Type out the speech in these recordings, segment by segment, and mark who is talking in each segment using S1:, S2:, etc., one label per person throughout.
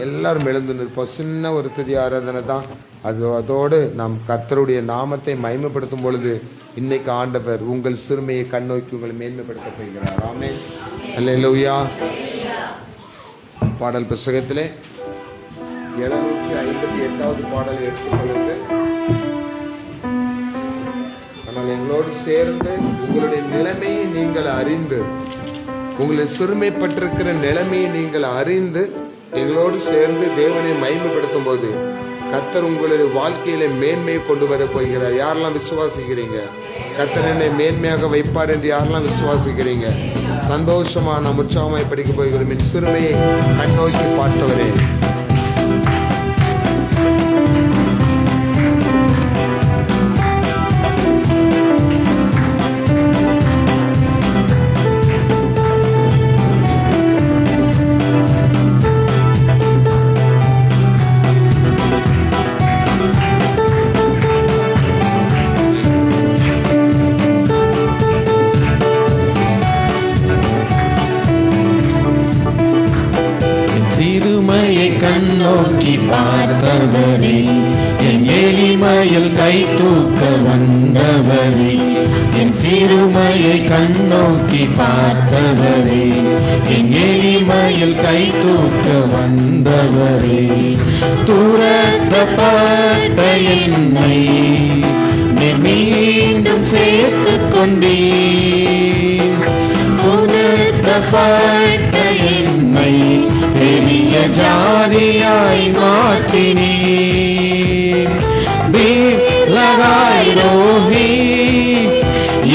S1: எல்லாரும் எழுந்து நிற்போம். சின்ன ஒரு துதி ஆராதனை தான் அதோடு நாம் கர்த்தருடைய நாமத்தை மகிமைப்படுத்தும் பொழுது இன்னைக்கு ஆண்டவர் உங்கள் சிறுமையை கண்ணோக்கி உங்களை மேன்மைப்படுத்த போகிறார். ஆமென். அல்லேலூயா. பாடல் புத்தகத்திலே 758வது பாடலை எடுத்துக்கொள்ளுங்கள். ஆனால் எங்களோடு சேர்ந்து உங்களுடைய நிலைமையை நீங்கள் அறிந்து, உங்களுடைய சிறுமைப்பட்டிருக்கிற நிலைமையை நீங்கள் அறிந்து எங்களோடு சேர்ந்து தேவனை மகிமைப்படுத்தும் போது கர்த்தர் உங்களுடைய வாழ்க்கையில மேன்மையை கொண்டு வர போகிறார். யாரெல்லாம் விசுவாசிக்கிறீங்க? கர்த்தர் என்னை மேன்மையாக வைப்பார் என்று யாரெல்லாம் விசுவாசிக்கிறீங்க? சந்தோஷமா நாம் உற்சாகமாய் படிக்க போகிறோம். என் சிறுமையை கண்ணோக்கி பார்த்தவரே,
S2: கண்ணோக்கி பார்த்தவரே, என் எளிமையில் கை தூக்க வந்தவரே, என் சிறுமையை கண்ணோக்கி பார்த்தவரே, என் எளிமையில் கை தூக்க வந்தவரே, துரத்தப்பட்ட என்னை மீண்டும் சேர்த்து கொண்டீர், துரத்தப்பட்ட என்னை பெரிய ஜாதியாய் மாற்றினீர், பீலகாய் ரோஹி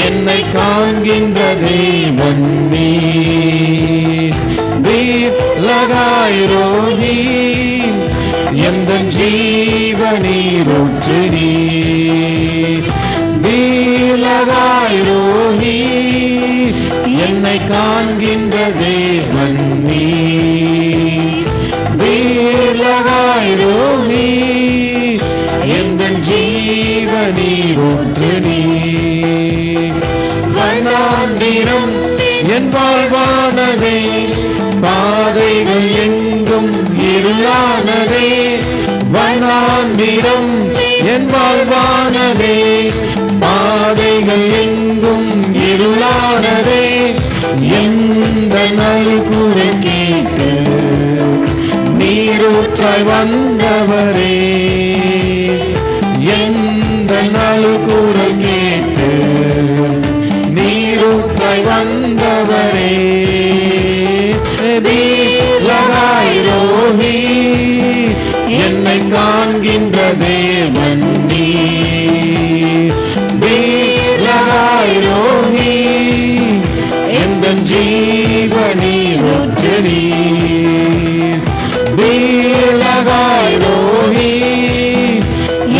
S2: என்னை காண்கின்ற தேவன் நீர், பீலகாய் ரோஹி எந்த ஜீவனீரூற்று நீர், பீலகாய் ரோஹி என்னை காண்கின்ற தேவன் நீர், பீலகாய் ரோஹி எந்த ஜீவனீரூற்று நீர், வனாந்திரம் என் வாழ்வானதே, பாதைகள் எங்கும் இருளானதே, வனாந்திரம் என் வாழ்வானதே, பாதைகள் எங்கும் இருளானதே, எந்த நல்குரல் கேட்டு நீரூற்றாய் வந்தவரே, எந்த நல்குரல் கேட்டு நீரூற்றாய் வந்தவரே, பீலகாய் ரோஹி என்னை காண்கின்ற தேவன் நீர், பீலகாய் ரோஹி எந்த ஜீவனீரூற்று நீர், பீலகாய் ரோஹி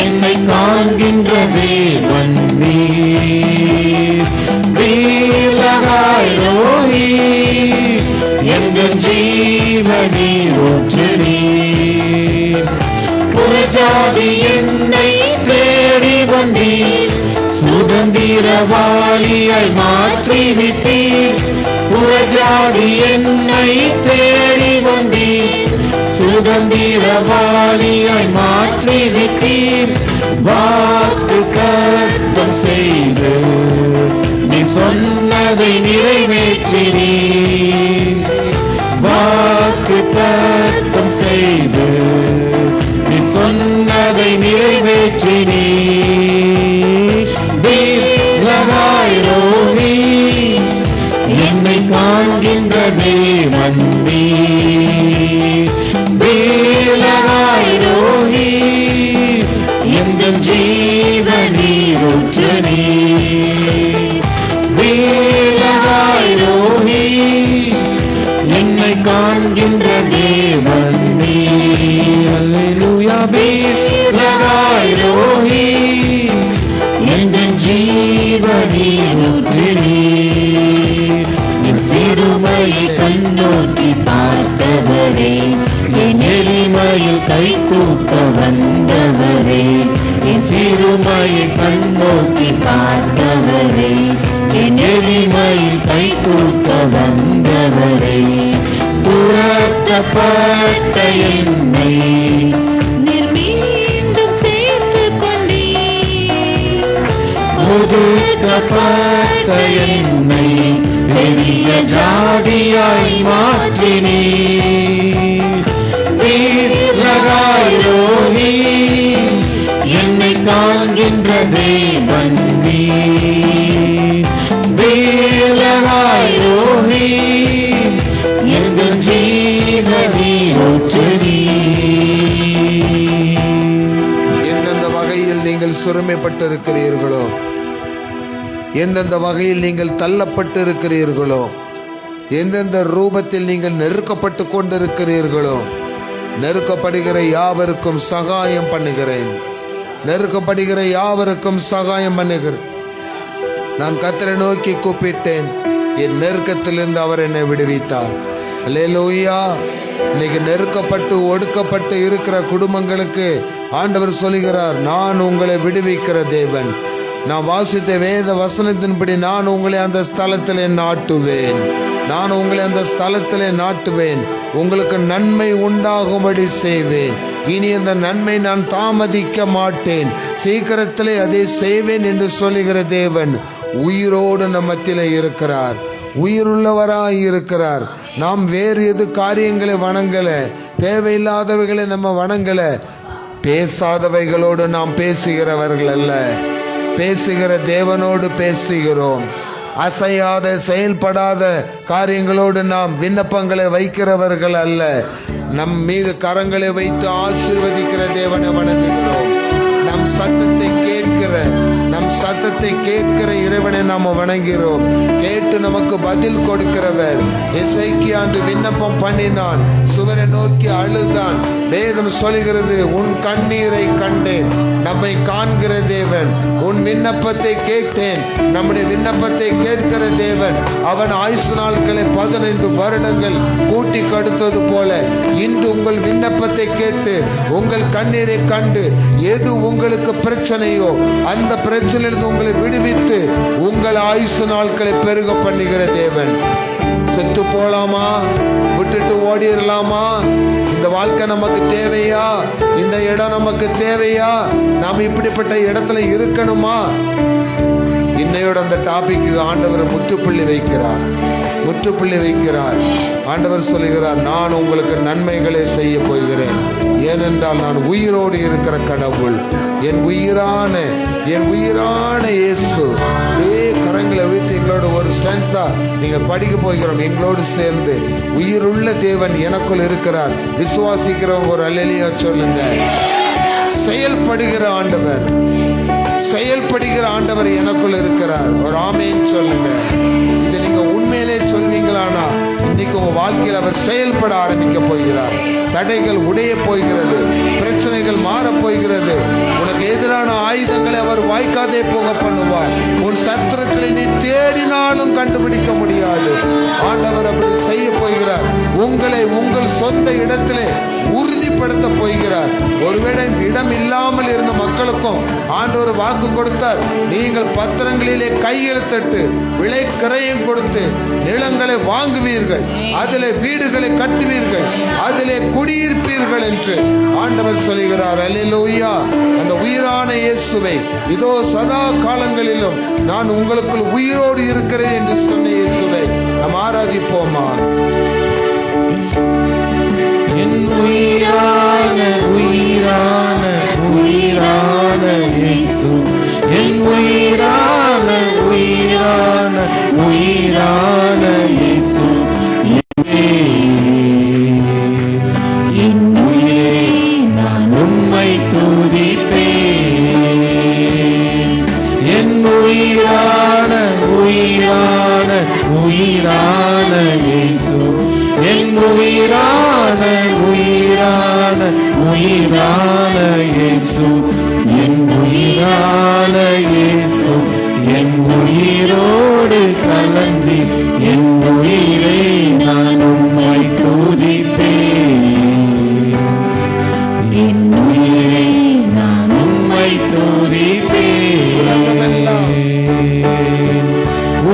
S2: என்னை காண்கின்ற தேவன் நீர், பீலகாய் ரோஹி எந்த ஜீவனீரூற்று நீர், புறஜாதி என்னை தேடி வந்தீர், சுதந்திரவாளியை மாற்றிவிட்டீர், புறஜாதி என்னை தேடி வந்தீர், சுதந்திரவாளியை மாற்றிவிட்டீர், வாக்கு தத்தம் செய்து நீ சொன்னதை நிறைவேற்றினீர், வாக்கு தத்தம் செய்து நீ சொன்னதை நிறைவேற்றினீர், பீலகாய் ரோஹி என்னை காண்கின்ற தேவன் நீர், பீலகாய் ரோஹி எந்த ஜீவனீரூற்று நீர், பீலகாய் ரோஹி என்னை காண்கின்ற தேவன் நீர், அல்லேலூயா. பீலகாய் ரோஹி எந்த ஜீவனீரூற்று நீர், என் சிறுமையை கண்ணோக்கி பார்த்தவரே, என் எளிமையில் கை தூக்க வந்தவரே, என் சிறுமையை கண்ணோக்கி பார்த்தவரே, என் எளிமையில் கை தூக்க வந்தவரே, துரத்தப்பட்ட என்னை
S3: நீர் மீண்டும் சேர்த்துக் கொண்டீர்.
S2: ஒதுக்கப்பட்ட என்னை பெரிய ஜாதியாய் மாற்றினீர். வீரராய் ரோஹி என்னை காண்கின்ற தேவன் நீர். வீரராய் ரோஹி எங்கள் ஜீவ நீரூற்று நீர்.
S1: எந்தெந்த வகையில் நீங்கள் சிறுமைப்பட்டிருக்கிறீர்களோ, எந்தெந்த வகையில் நீங்கள் தள்ளப்பட்டு இருக்கிறீர்களோ, எந்தெந்த ரூபத்தில் நீங்கள் நெருக்கப்பட்டு கொண்டிருக்கிறீர்களோ, நெருக்கப்படுகிற யாவருக்கும் சகாயம் பண்ணுகிறேன். நெருக்கப்படுகிற யாவருக்கும் சகாயம் பண்ணுகிறேன். நான் கர்த்தரை நோக்கி கூப்பிட்டேன், என் நெருக்கத்திலிருந்து அவர் என்னை விடுவித்தார். அல்லேலூயா. இன்னைக்கு நெருக்கப்பட்டு ஒடுக்கப்பட்டு இருக்கிற குடும்பங்களுக்கு ஆண்டவர் சொல்கிறார், நான் உங்களை விடுவிக்கிற தேவன். நான் வாசித்த வேத வசனத்தின்படி நான் உங்களை அந்த ஸ்தலத்திலே நாட்டுவேன். நான் உங்களை அந்த ஸ்தலத்திலே நாட்டுவேன். உங்களுக்கு நன்மை உண்டாகும்படி செய்வேன். இனி அந்த நன்மை நான் தாமதிக்க மாட்டேன், சீக்கிரத்திலே அதை செய்வேன் என்று சொல்லுகிற தேவன் உயிரோடு நம்ம மத்தியிலே இருக்கிறார், உயிருள்ளவராய் இருக்கிறார். நாம் வேறு எது காரியங்களை வணங்கல, தேவையில்லாதவைகளை நம்ம வணங்கல. பேசாதவைகளோடு நாம் பேசுகிறவர்கள் அல்ல, பேசுகிற தேவனோடு பேசுகிறோம். அசையாத செயல்படாத காரியங்களோடு நாம் விண்ணப்பங்களை வைக்கிறவர்கள் அல்ல. நம் மீது கரங்களை வைத்து ஆசீர்வதிக்கிற தேவனை வணங்குகிறோம். நம் சத்தத்தை கேட்கிற இறைவனை நாம் வணங்குகிறோம். கேட்டு நமக்கு பதில் கொடுக்கிறவர். எசேக்கியா விண்ணப்பம் பண்ணினான், சுவரை நோக்கி அழுதான். வேதம் சொல்கிறது, உன் கண்ணீரை கண்டேன். நம்மை காண்கிற தேவன். உன் விண்ணப்பத்தை கேட்டேன். நம்முடைய விண்ணப்பத்தை கேட்கிற தேவன். அவன் ஆயுசு நாட்களை 15 வருடங்கள் கூட்டி கடுத்தது போல இன்று உங்கள் விண்ணப்பத்தை கேட்டு உங்கள் கண்ணீரை கண்டு எது உங்களுக்கு பிரச்சனையோ அந்த பிரச்சனையிலிருந்து உங்களை விடுவித்து உங்கள் ஆயுசு நாட்களை பெருக பண்ணுகிற தேவன். செத்து போலாமா? விட்டுட்டு ஓடிடலாமா? இந்த வாழ்க்கை நமக்கு தேவையா? இந்த இடம் நமக்கு தேவையா? நாம் இப்படிப்பட்ட இடத்துல இருக்கணுமா? இன்னையோட அந்த டாபிக் ஆண்டவர் முற்றுப்புள்ளி வைக்கிறார். ஆண்டவர் சொல்லுகிறார், நான் உங்களுக்கு நன்மைகளை செய்ய போகிறேன். ஏனென்றால் நான் உயிரோடு இருக்கிற கடவுள், என் உயிரான இயேசு. கரங்களை வைத்து எங்களோட ஒரு ஸ்டான்ஸா நீங்கள் படிக்க போகிறோம். எங்களோடு சேர்ந்து உயிருள்ள தேவன் எனக்குள் இருக்கிறார். விசுவாசிக்கிறவங்க ஒரு அல்லேலூயா சொல்லுங்க. செயல்படுகிற ஆண்டவர் எனக்குள் இருக்கிறார். ஒரு ஆமென் சொல்லுங்க. இதை நீங்க உண்மையிலே சொல்வீங்களானா இன்னைக்கு உங்க வாழ்க்கையில் அவர் செயல்பட ஆரம்பிக்க போகிறார். தடைகள் உடைய போகிறது, பிரச்சனைகள் மாற போகிறது. உனக்கு எதிரான ஆயுதங்களை அவர் வாய்க்காதே போக பண்ணுவார். உன் சத்துருக்களை நீ தேடினாலும் கண்டுபிடிக்க முடியாது. ஆண்டவர் அப்படி செய்ய போகிறார். உங்களை உங்கள் சொந்த இடத்திலே உறுதிப்படுத்த போகிறார். ஒருவேளை இடம் இல்லாமல் இருந்த மக்களுக்கும் ஆண்டவர் வாக்கு கொடுத்தார், நீங்கள் பத்திரங்களிலே கையெழுத்திட்டு விலை கிரயம் கொடுத்து நிலங்களை வாங்குவீர்கள், அதிலே வீடுகளை கட்டுவீர்கள், அதிலே குடியிருப்பீர்கள் என்று ஆண்டவர் சொல்கிறார். அல்லேலூயா. அந்த உயிரான இயேசுவை இதோ சதா காலங்களிலும் நான் உங்களுக்குள் உயிரோடு இருக்கிறேன் என்று சொன்ன இயேசுவை நாம் ஆராதிப்போமா?
S2: என் உயிரான இயேசு, என் உயிரான இயேசு, என் உயிரே நான் உம்மை துதிப்பேன். என் உயிரான இயேசு, என் உயிரான இயேசு, என் உயிரான இயேசு, என் உயிரோடு கலந்து என் உயிரை நான் உம்மை துதிப்பேன். என் உயிரை நான் உம்மை துதிப்பேன்.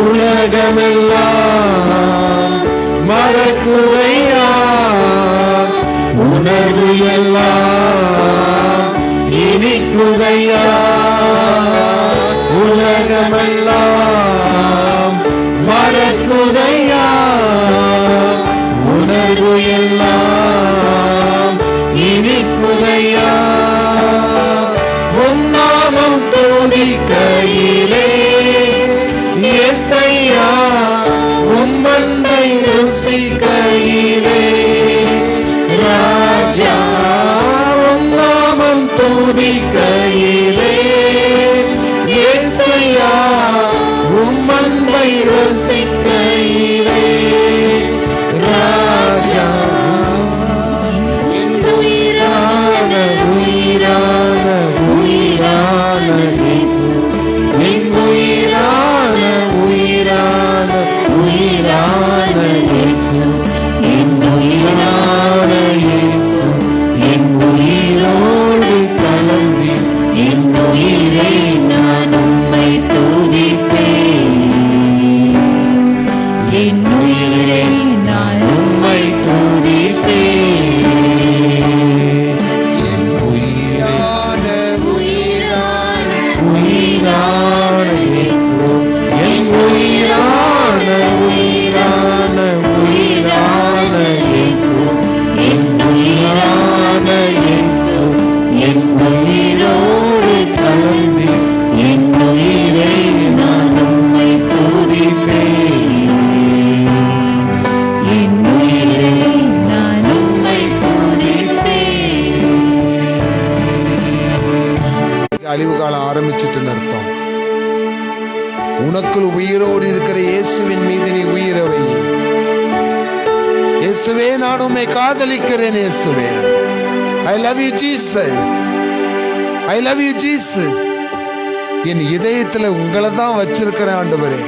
S2: உலகமெல்லாம் மறக்குதையா உணர்வு எல்லாம் இனிக்குதையா, உலகமெல்லாம் மறக்குதையா, உணர்வு எல்லாம் இனிக்குதையா. உம் நாமம் துதிக்கையிலே இயேசையா, உம் அன்பை ருசிக்கையிலே ராஜா, உம் நாமம் துதிக்கையிலே இயேசையா, உம் அன்பை ருசிக்கையிலே ராஜா.
S3: என் உயிரான
S2: உயிரான உயிரான இயேசு, என் உயிரான உயிரான உயிரான இயேசு, என் உயிரான இயேசு, என் உயிரோடு கலந்து என் உயிரை நான் உம்மை துதிப்பேன்,
S3: என் உயிரை நான்
S2: உம்மை துதிப்பேன். என் உயிரான
S3: உயிரான
S2: உயிரான இயேசு, என் உயிரான உயிரான உயிரான இயேசு, என் உயிரான இயேசு, என் உயிரோடு கலந்து என் உயிரை நான் உம்மை துதிப்பேன்,
S3: என் உயிரை நான் உம்மை துதிப்பேன்.
S1: அழிவு காலம் ஆரம்பிச்சுட்டு அர்த்தம். உனக்குள் உயிரோடு இருக்கிற இயேசுவின் மீது நீ உயிரை வை. இயேசுவே, நான் உம்மை காதலிக்கிறேன். இயேசுவே, I love you Jesus, I love you Jesus. என் இதயத்துல உங்களை தான் வச்சிருக்கிறேன் ஆண்டவரே,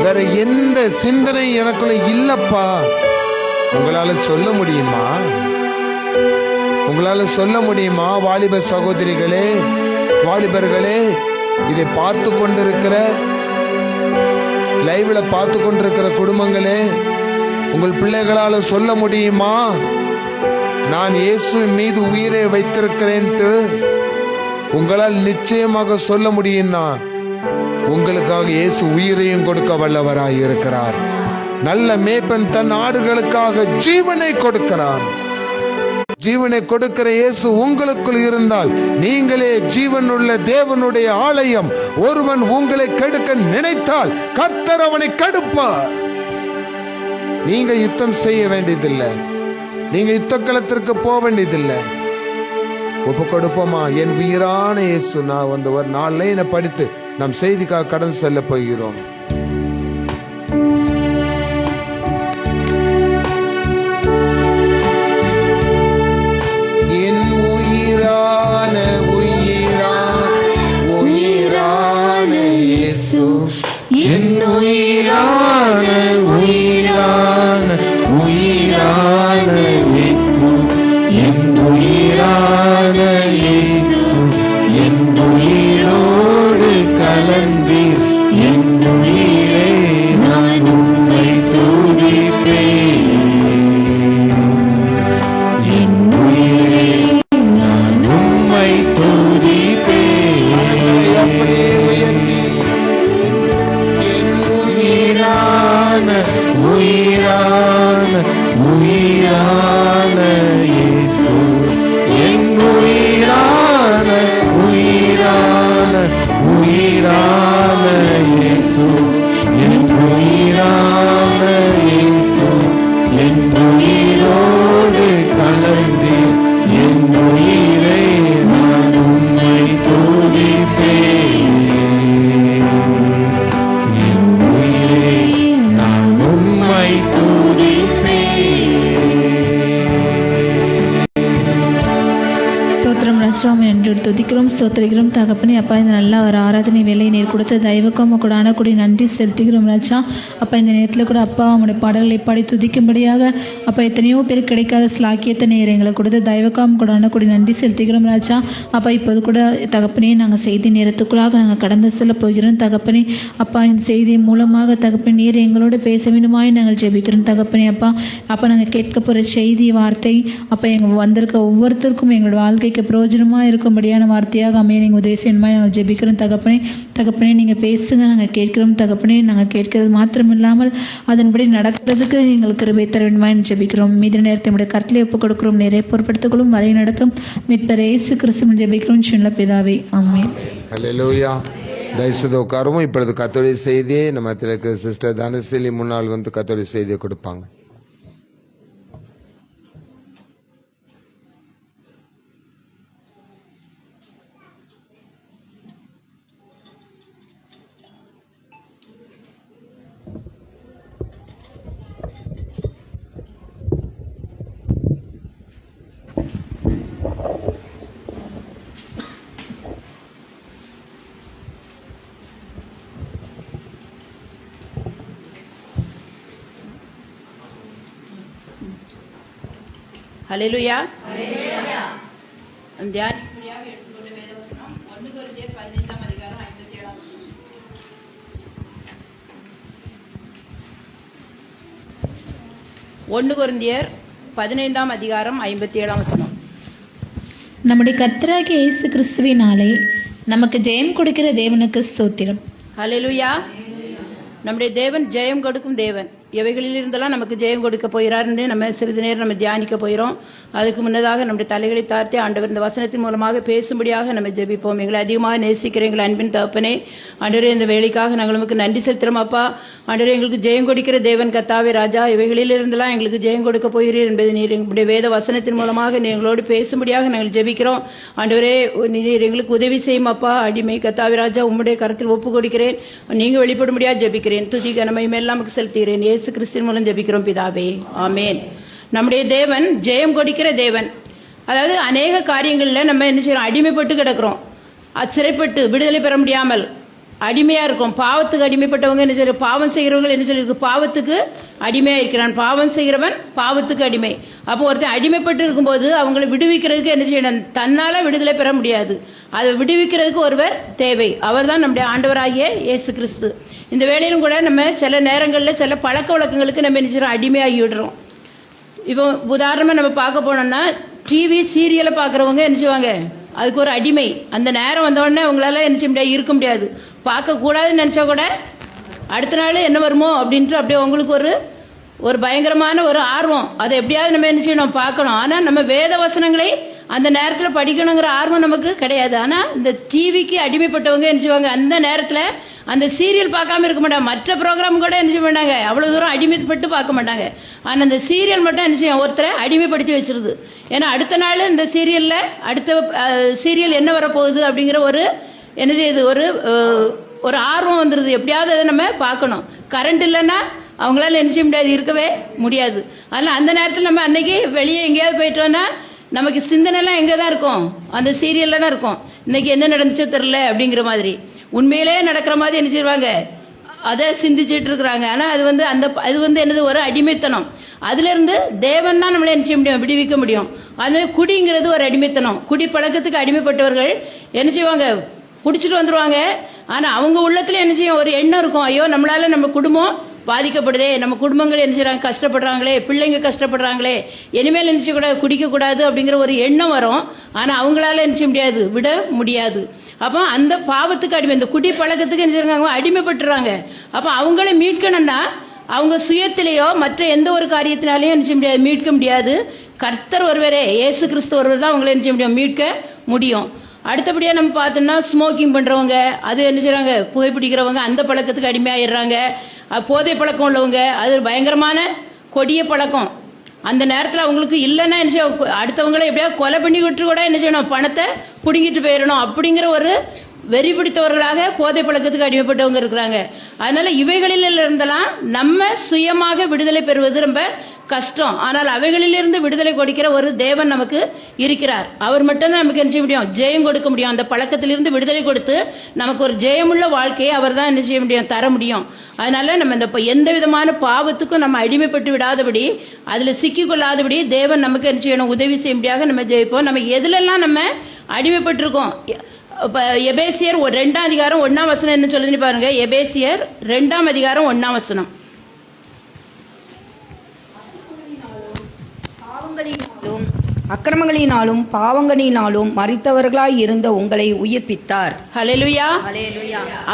S1: வேற எந்த சிந்தனை எனக்குள்ள இல்லப்பா. உங்களால சொல்ல முடியுமா? உங்களால சொல்ல முடியுமா? வாலிப சகோதரிகளே, வாலிபர்களே, இதை பார்த்து கொண்டிருக்கிற, லைவ்ல பார்த்து கொண்டிருக்கிற குடும்பங்களே, உங்கள் பிள்ளைகளால சொல்ல முடியுமா? நான் இயேசு மீது உயிரை வைத்திருக்கிறேன்ட்டு உங்களால் நிச்சயமாக சொல்ல முடியும்னா, உங்களுக்காக இயேசு உயிரையும் கொடுக்க வல்லவராய் இருக்கிறார். நல்ல மேய்ப்பன் தன் ஆடுகளுக்காக ஜீவனை கொடுக்கிறான். ஜீவனை கொடுக்கிற இயேசு உங்களுக்குள் இருந்தால் நீங்களே ஜீவனுள்ள தேவனுடைய ஆலயம். ஒருவன் உங்களை கெடுக்க நினைத்தால் கர்த்தர் அவனை கெடுப்பார். நீங்க யுத்தம் செய்ய வேண்டியதில்லை, நீங்க யுத்த களத்திற்கு போக வேண்டியதில்லை. ஒப்பு கொடுப்போமா? என் உயிரான இயேசு. நான் வந்து ஒரு 4 லைனை படித்து நம் செய்திக்காக கடந்து செல்ல போகிறோம். என் உயிரான உயிரான இயேசு,
S2: என் உயிரான உயிரான உயிரான இயேசு, என் உயிரான இயேசு, என் உயிரோடு கலந்து என் உயிரை
S3: ராஜா என்று துதிக்கிறோம் ஸ்தோத்திரிக்கிறோம் தகப்பனே. அப்பா இந்த நல்ல ஒரு ஆராதனை வேலையை நீர் கொடுத்த தயவுக்கும் கூட ஆனக்கூடிய நன்றி செலுத்துகிறோம் ராஜா. அப்பா இந்த நேரத்தில் கூட அப்பா உங்களுடைய பாடல்களை பாடி துதிக்கும்படியாக அப்பா எத்தனையோ பேர் கிடைக்காத ஸ்லாக்கியத்தை நேர் எங்களுக்கு கொடுத்த தயவுக்கும் கூட ஆனக்கூடிய நன்றி செலுத்துகிறோம் ராஜா. அப்பா இப்போது கூட தகப்பனே நாங்கள் செய்தி நேரத்துக்குள்ளாக நாங்கள் கடந்து செல்ல போகிறோம் தகப்பனே. அப்பா இந்த செய்தி மூலமாக தகப்பனே நீர் எங்களோடு பேச வேண்டுமாய் நாங்கள் ஜெபிக்கிறோம் தகப்பனே. அப்பா நாங்கள் கேட்க போகிற செய்தி வார்த்தை அப்போ எங்கள் வந்திருக்க ஒவ்வொருத்தருக்கும் எங்களோட வாழ்க்கைக்கு பிரயோஜனமாக இருக்கும்படியான வார்த்தையாக அமைய நீங்கள் உதவி செய்யணுமா நாங்கள் ஜெபிக்கிறோம் தகப்பனே. நீங்கள் பேசுங்க, நாங்கள் கேட்கிறோம் தகப்பனே. நாங்கள் கேட்கறது மாத்திரமில்லாமல் அதன்படி நடக்கிறதுக்கு எங்களுக்கு கிருபை தர வேண்டுமா ஜெபிக்கிறோம். மீதி நேரத்தை நம்முடைய கட்டளை ஒப்புக் கொடுக்கிறோம். நிறைய பொறுப்படுத்திக்கொள்ளும் வரை நடத்தும் மீட்பர் இயேசு கிறிஸ்து ஜெபிக்கிறோம் சின்ன பிதாவே ஆமென்.
S1: அல்லேலூயா. தயவுசெய்து உட்காரவும். இப்பொழுது கத்தோலிக்க செய்தியை நம்ம திலக்கு சிஸ்டர் தனசேலி முன்னால் வந்து கத்தோலிக்க செய்தியை கொடுப்பாங்க.
S4: ஹல்லேலூயா. தியானிக்கும்படியாக எடுத்துக்கொண்ட வேதவசனம் 1 கொரிந்தியர் 15ஆம் அதிகாரம் 57ஆம் வசனம். 1 கொரிந்தியர் 15ஆம் அதிகாரம் 57ஆம் வசனம்.
S3: நம்முடைய கர்த்தராகிய இயேசு கிறிஸ்துவினாலே நமக்கு ஜெயம் கொடுக்கிற தேவனுக்கு ஸ்தோத்திரம்.
S4: ஹல்லேலூயா. நம்முடைய தேவன் ஜெயம் கொடுக்கும் தேவன். எவைகளில் இருந்தெல்லாம் நமக்கு ஜெயம் கொடுக்க போகிறார்னு நம்ம சிறிது நேரம் நம்ம தியானிக்க போகிறோம். அதுக்கு முன்னதாக நம்முடைய தலைகளை தாழ்த்தி ஆண்டவர் இந்த வசனத்தின் மூலமாக பேசும்படியாக நம்ம ஜெபிப்போம். எங்களை அதிகமாக நேசிக்கிற எங்கள் அன்பின் தகப்பனே, ஆண்டவரே இந்த வேலைக்காக நாங்கள் நமக்கு நன்றி செலுத்துகிறோம் அப்பா. ஆண்டவரே எங்களுக்கு ஜெயம் கொடுக்கிற தேவன் கர்த்தாவே ராஜா, இவைகளில் இருந்தெல்லாம் எங்களுக்கு ஜெயம் கொடுக்க போகிறீர் என்பதை நீர் எங்களுடைய வேத வசனத்தின் மூலமாக நீ எங்களோடு பேசும்படியாக நாங்கள் ஜெபிக்கிறோம். ஆண்டவரே நீர் எங்களுக்கு உதவி செய்யும் அப்பா. அடிமை கர்த்தாவே ராஜா உம்முடைய கரத்தில் ஒப்பு கொடுக்கிறேன். நீங்கள் வெளிப்படும்படியாக ஜெபிக்கிறேன். துதி கனமையும் எல்லாம் செலுத்துகிறேன். இயேசு கிறிஸ்துவின் மூலம் ஜெபிக்கிறோம் பிதாவே ஆமென். நம்முடைய தேவன் ஜெயம் கொடுக்கிற தேவன். அதாவது அநேக காரியங்களில் நம்ம என்ன செய்யறோம், அடிமைப்பட்டு கிடக்கிறோம். சிறைப்பட்டு விடுதலை பெற முடியாமல் அடிமையா இருக்கும். பாவத்துக்கு அடிமைப்பட்டவங்க என்ன செய்யற, பாவம் செய்கிறவங்க என்ன சொல்லிருக்கு, பாவத்துக்கு அடிமையா இருக்கிறான். பாவம் செய்கிறவன் பாவத்துக்கு அடிமை. அப்போ ஒருத்தன் அடிமைப்பட்டு இருக்கும்போது அவங்களை விடுவிக்கிறதுக்கு என்ன செய்யணும், தன்னால விடுதலை பெற முடியாது. அதை விடுவிக்கிறதுக்கு ஒருவர் தேவை. அவர் தான் நம்முடைய ஆண்டவராகிய இயேசு கிறிஸ்து. இந்த வேளையிலும் கூட நம்ம சில நேரங்களில் சில பழக்க வழக்கங்களுக்கு நம்ம என்ன செய்யறோம், அடிமையாகி விடுறோம். இப்போ உதாரணமாக நம்ம பார்க்க போனோம்னா டிவி சீரியலை பார்க்குறவங்க என்ன செய்வாங்க, அதுக்கு ஒரு அடிமை. அந்த நேரம் வந்தோடனே அவங்களால என்ன செய்ய முடியாது, இருக்க முடியாது. பார்க்கக்கூடாதுன்னு நினச்சா கூட அடுத்த நாள் என்ன வருமோ அப்படின்ட்டு அப்படியே உங்களுக்கு ஒரு பயங்கரமான ஒரு ஆர்வம். அதை எப்படியாவது நம்ம என்ன செய்யணும், பார்க்கணும். ஆனால் நம்ம வேத வசனங்களை அந்த நேரத்தில் படிக்கணுங்கிற ஆர்வம் நமக்கு கிடையாது. ஆனால் இந்த டிவிக்கு அடிமைப்பட்டவங்க என்ன செய்வாங்க, அந்த நேரத்தில் அந்த சீரியல் பார்க்காம இருக்க மாட்டாங்க. மற்ற ப்ரோக்ராம் கூட என்ன செய்ய மாட்டாங்க, அவ்வளோ தூரம் அடிமைப்பட்டு பார்க்க மாட்டாங்க. ஆனால் அந்த சீரியல் மட்டும் என்ன செய்யும், ஒருத்தரை அடிமைப்படுத்தி வச்சிருது. ஏன்னா அடுத்த நாள் இந்த சீரியலில் அடுத்த சீரியல் என்ன வரப்போகுது அப்படிங்கிற ஒரு என்ன செய்யுது, ஒரு ஆர்வம் வந்துடுது. எப்படியாவது அதை நம்ம பார்க்கணும். கரண்ட் இல்லைன்னா அவங்களால என்ன செய்ய முடியாது, இருக்கவே முடியாது. அதனால் அந்த நேரத்தில் நம்ம அன்னைக்கு வெளியே எங்கேயாவது போயிட்டோன்னா நமக்கு சிந்தனைலாம் எங்கே தான் இருக்கும், அந்த சீரியலில் தான் இருக்கும். இன்னைக்கு என்ன நடந்துச்சோ தெரில அப்படிங்கிற மாதிரி உண்மையிலே நடக்கிற மாதிரி என்ன செய்வாங்க, அதை சிந்திச்சுட்டு இருக்கிறாங்க. ஆனால் அது வந்து என்னது, ஒரு அடிமைத்தனம். அதுல இருந்து தேவன் தான் நம்மளை என்ன செய்ய முடியும், விடுவிக்க முடியும். அதனால குடிங்கிறது ஒரு அடிமைத்தனம். குடி பழக்கத்துக்கு அடிமைப்பட்டவர்கள் என்ன செய்வாங்க, குடிச்சிட்டு வந்துருவாங்க. ஆனால் அவங்க உள்ளத்துல என்ன செய்யும், ஒரு எண்ணம் இருக்கும், ஐயோ நம்மளால நம்ம குடும்பம் பாதிக்கப்படுதே, நம்ம குடும்பங்கள் என்ன செய்யறாங்க, கஷ்டப்படுறாங்களே, பிள்ளைங்க கஷ்டப்படுறாங்களே, இனிமேல் என்ன செய்யக்கூடாது, குடிக்கக்கூடாது அப்படிங்கிற ஒரு எண்ணம் வரும். ஆனால் அவங்களால என்ன செய்ய முடியாது, விட முடியாது. அப்போ அந்த பாவத்துக்கு அடிமை, இந்த குடி பழக்கத்துக்கு என்ன செய்யறாங்க, அடிமைப்பட்டுறாங்க. அப்போ அவங்கள மீட்கணும்னா அவங்க சுயத்திலேயோ மற்ற எந்த ஒரு காரியத்தினாலையும் என்ன செய்ய முடியாது, மீட்க முடியாது. கர்த்தர் ஒருவரே, இயேசு கிறிஸ்து ஒருவர் தான் அவங்களை என்ன செய்ய முடியும், மீட்க முடியும். அடுத்தபடியாக நம்ம பார்த்தோம்னா ஸ்மோக்கிங் பண்ணுறவங்க, அது என்ன செய்கிறாங்க, புகைப்பிடிக்கிறவங்க அந்த பழக்கத்துக்கு அடிமையாயிடுறாங்க. போதை பழக்கம் உள்ளவங்க, அது பயங்கரமான கொடிய பழக்கம். அந்த நேரத்தில் அவங்களுக்கு இல்லைன்னா என்ன செய்ய, அடுத்தவங்களை எப்படியாவது கொலை பண்ணி விட்டு கூட என்ன செய்யணும், பணத்தை பிடுங்கிட்டு போயிடணும் அப்படிங்கிற ஒரு வெறி பிடித்தவர்களாக போதை பழக்கத்துக்கு அடிமைப்பட்டவங்க இருக்கிறாங்க. அதனால இவைகளில் இருந்தெல்லாம் நம்ம சுயமாக விடுதலை பெறுவது ரொம்ப கஷ்டம். ஆனால் அவைகளிலிருந்து விடுதலை கொடுக்கிற ஒரு தேவன் நமக்கு இருக்கிறார். அவர் மட்டும்தான் நமக்கு என்ன செய்ய முடியும்? ஜெயம் கொடுக்க முடியும். அந்த பழக்கத்திலிருந்து விடுதலை கொடுத்து நமக்கு ஒரு ஜெயமுள்ள வாழ்க்கையை அவர் தான் என்ன செய்ய முடியும்? தர முடியும். அதனால நம்ம இந்த எந்த விதமான பாவத்துக்கும் நம்ம அடிமைப்பட்டு விடாதபடி, அதுல சிக்கிக் கொள்ளாதபடி தேவன் நமக்கு என்ன செய்யணும்? உதவி செய்யும்படியாக நம்ம ஜெயிப்போம். நம்ம எதுலெல்லாம் நம்ம அடிமைப்பட்டிருக்கோம்? இப்ப எபேசியர் 2ஆம் அதிகாரம் 1ஆம் வசனம் என்ன சொல்லுதுன்னு பாருங்க. எபேசியர் 2ஆம் அதிகாரம் 1ஆம் வசனம்.
S5: அக்கிரமங்களினாலும் பாவங்களினாலும் மரித்தவர்களாய் இருந்த உங்களை உயிர்ப்பித்தார்.
S4: ஹல்லேலூயா.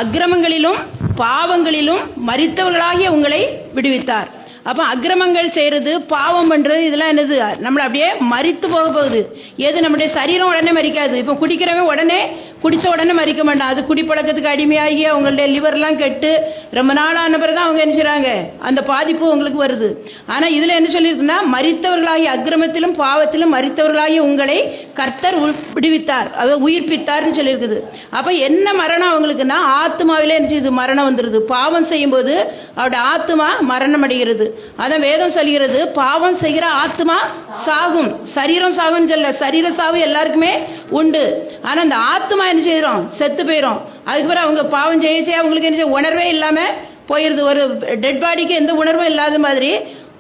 S4: அக்கிரமங்களிலும் பாவங்களிலும் மரித்தவர்களாகிய உங்களை விடுவித்தார். அப்ப அக்கிரமங்கள் செய்யறது, பாவம் பண்றது, இதெல்லாம் என்னது? நம்மள அப்படியே மரித்து போக போகுது. எது? நம்முடைய சரீரம் உடனே மரிக்காது. இப்ப குடிக்கிறவன் உடனே குடிச்ச உடனே மறிக்க மாட்டான். அது குடிப்பழக்கத்துக்கு அடிமையாகி அவங்களுடைய லிவர்லாம் கெட்டு ரொம்ப நாள் ஆன பிறகுதான் அவங்க என்ன செய்றாங்க? அந்த பாதிப்பு உங்களுக்கு வருது. ஆனா இதுல என்ன சொல்லியிருக்குன்னா, மரித்தவர்களாகி அக்கிரமத்திலும் பாவத்திலும் மரித்தவர்களாகி உங்களை கர்த்தர் விடுவித்தார், அதை உயிர்ப்பித்தார்னு சொல்லியிருக்குது. அப்ப என்ன மரணம் அவங்களுக்குன்னா, ஆத்மாவிலே என்ன செய்யுது? மரணம் வந்துருது. பாவம் செய்யும் போது அவருடைய ஆத்மா மரணம் அடைகிறது. அதான் வேதம் சொல்கிறது, பாவம் செய்கிற ஆத்மா சாகும், சரீரம் சாகும் சொல்ல. சரீர சாவு எல்லாருக்குமே உண்டு. ஆனா அந்த ஆத்மா என்ன செய்யறோம்? செத்து போயிடும். அதுக்கு பிறகு அவங்க பாவம் செய்ய அவங்களுக்கு என்ன செய்ய? உணர்வே இல்லாம போயிருது. ஒரு டெட் பாடிக்கு எந்த உணர்வும் இல்லாத மாதிரி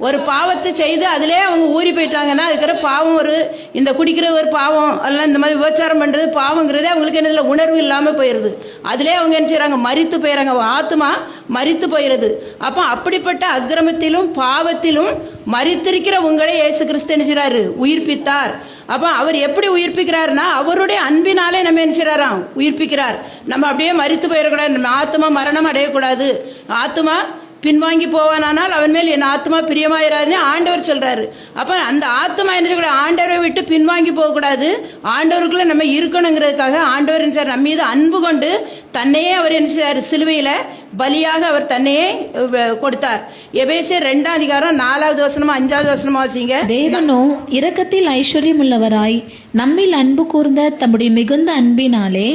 S4: ஒரு பாவத்தை செய்து அதிலே அவங்க ஊறி போயிட்டாங்கன்னா, அதுக்கிற பாவம் ஒரு இந்த குடிக்கிற ஒரு பாவம், அல்ல இந்த மாதிரி விபச்சாரம் பண்றது பாவங்கிறதே அவங்களுக்கு என்ன உணர்வு இல்லாம போயிருது. அதிலே அவங்க என்ன செய்யறாங்க? மரித்து போயிடறாங்க. ஆத்மா மரித்து போயிருது. அப்ப அப்படிப்பட்ட அக்கிரமத்திலும் பாவத்திலும் மரித்திருக்கிற உங்களை இயேசு கிறிஸ்து என்ன செய்றாரு? உயிர்ப்பித்தார். அப்ப அவர் எப்படி உயிர்ப்பிக்கிறார்னா, அவருடைய அன்பினாலே நம்ம என்ன செய்யறாராம்? உயிர்ப்பிக்கிறார். நம்ம அப்படியே மரித்து போயிடக்கூடாது. நம்ம ஆத்மா மரணம் அடையக்கூடாது. ஆத்மா பின்வாங்கி போவானால் அவன் மேல் என் ஆத்மா பிரியமாயிராருன்னு ஆண்டவர் சொல்றாரு. அப்ப அந்த ஆத்மா என்ன செய்யக்கூடாது? ஆண்டவரை விட்டு பின்வாங்கி போகக்கூடாது. ஆண்டவருக்குள்ள நம்ம இருக்கணுங்கிறதுக்காக ஆண்டவர் என்ன செய்றார்? நம்ம மீது அன்பு கொண்டு தன்னையே அவர் என்ன செய்றாரு? சிலுவையில பலியாக அவர் தன்னையே கொடுத்தார். எபேசியர் 2ஆம் அதிகாரம் 4வது வசனம் 5வது வசனம் வாசிங்க.
S3: தேவனோ இரக்கத்தில் ஐஸ்வர்யம் உள்ளவராய் நம்மில் அன்பு கூர்ந்த தம்முடைய மிகுந்த அன்பினாலே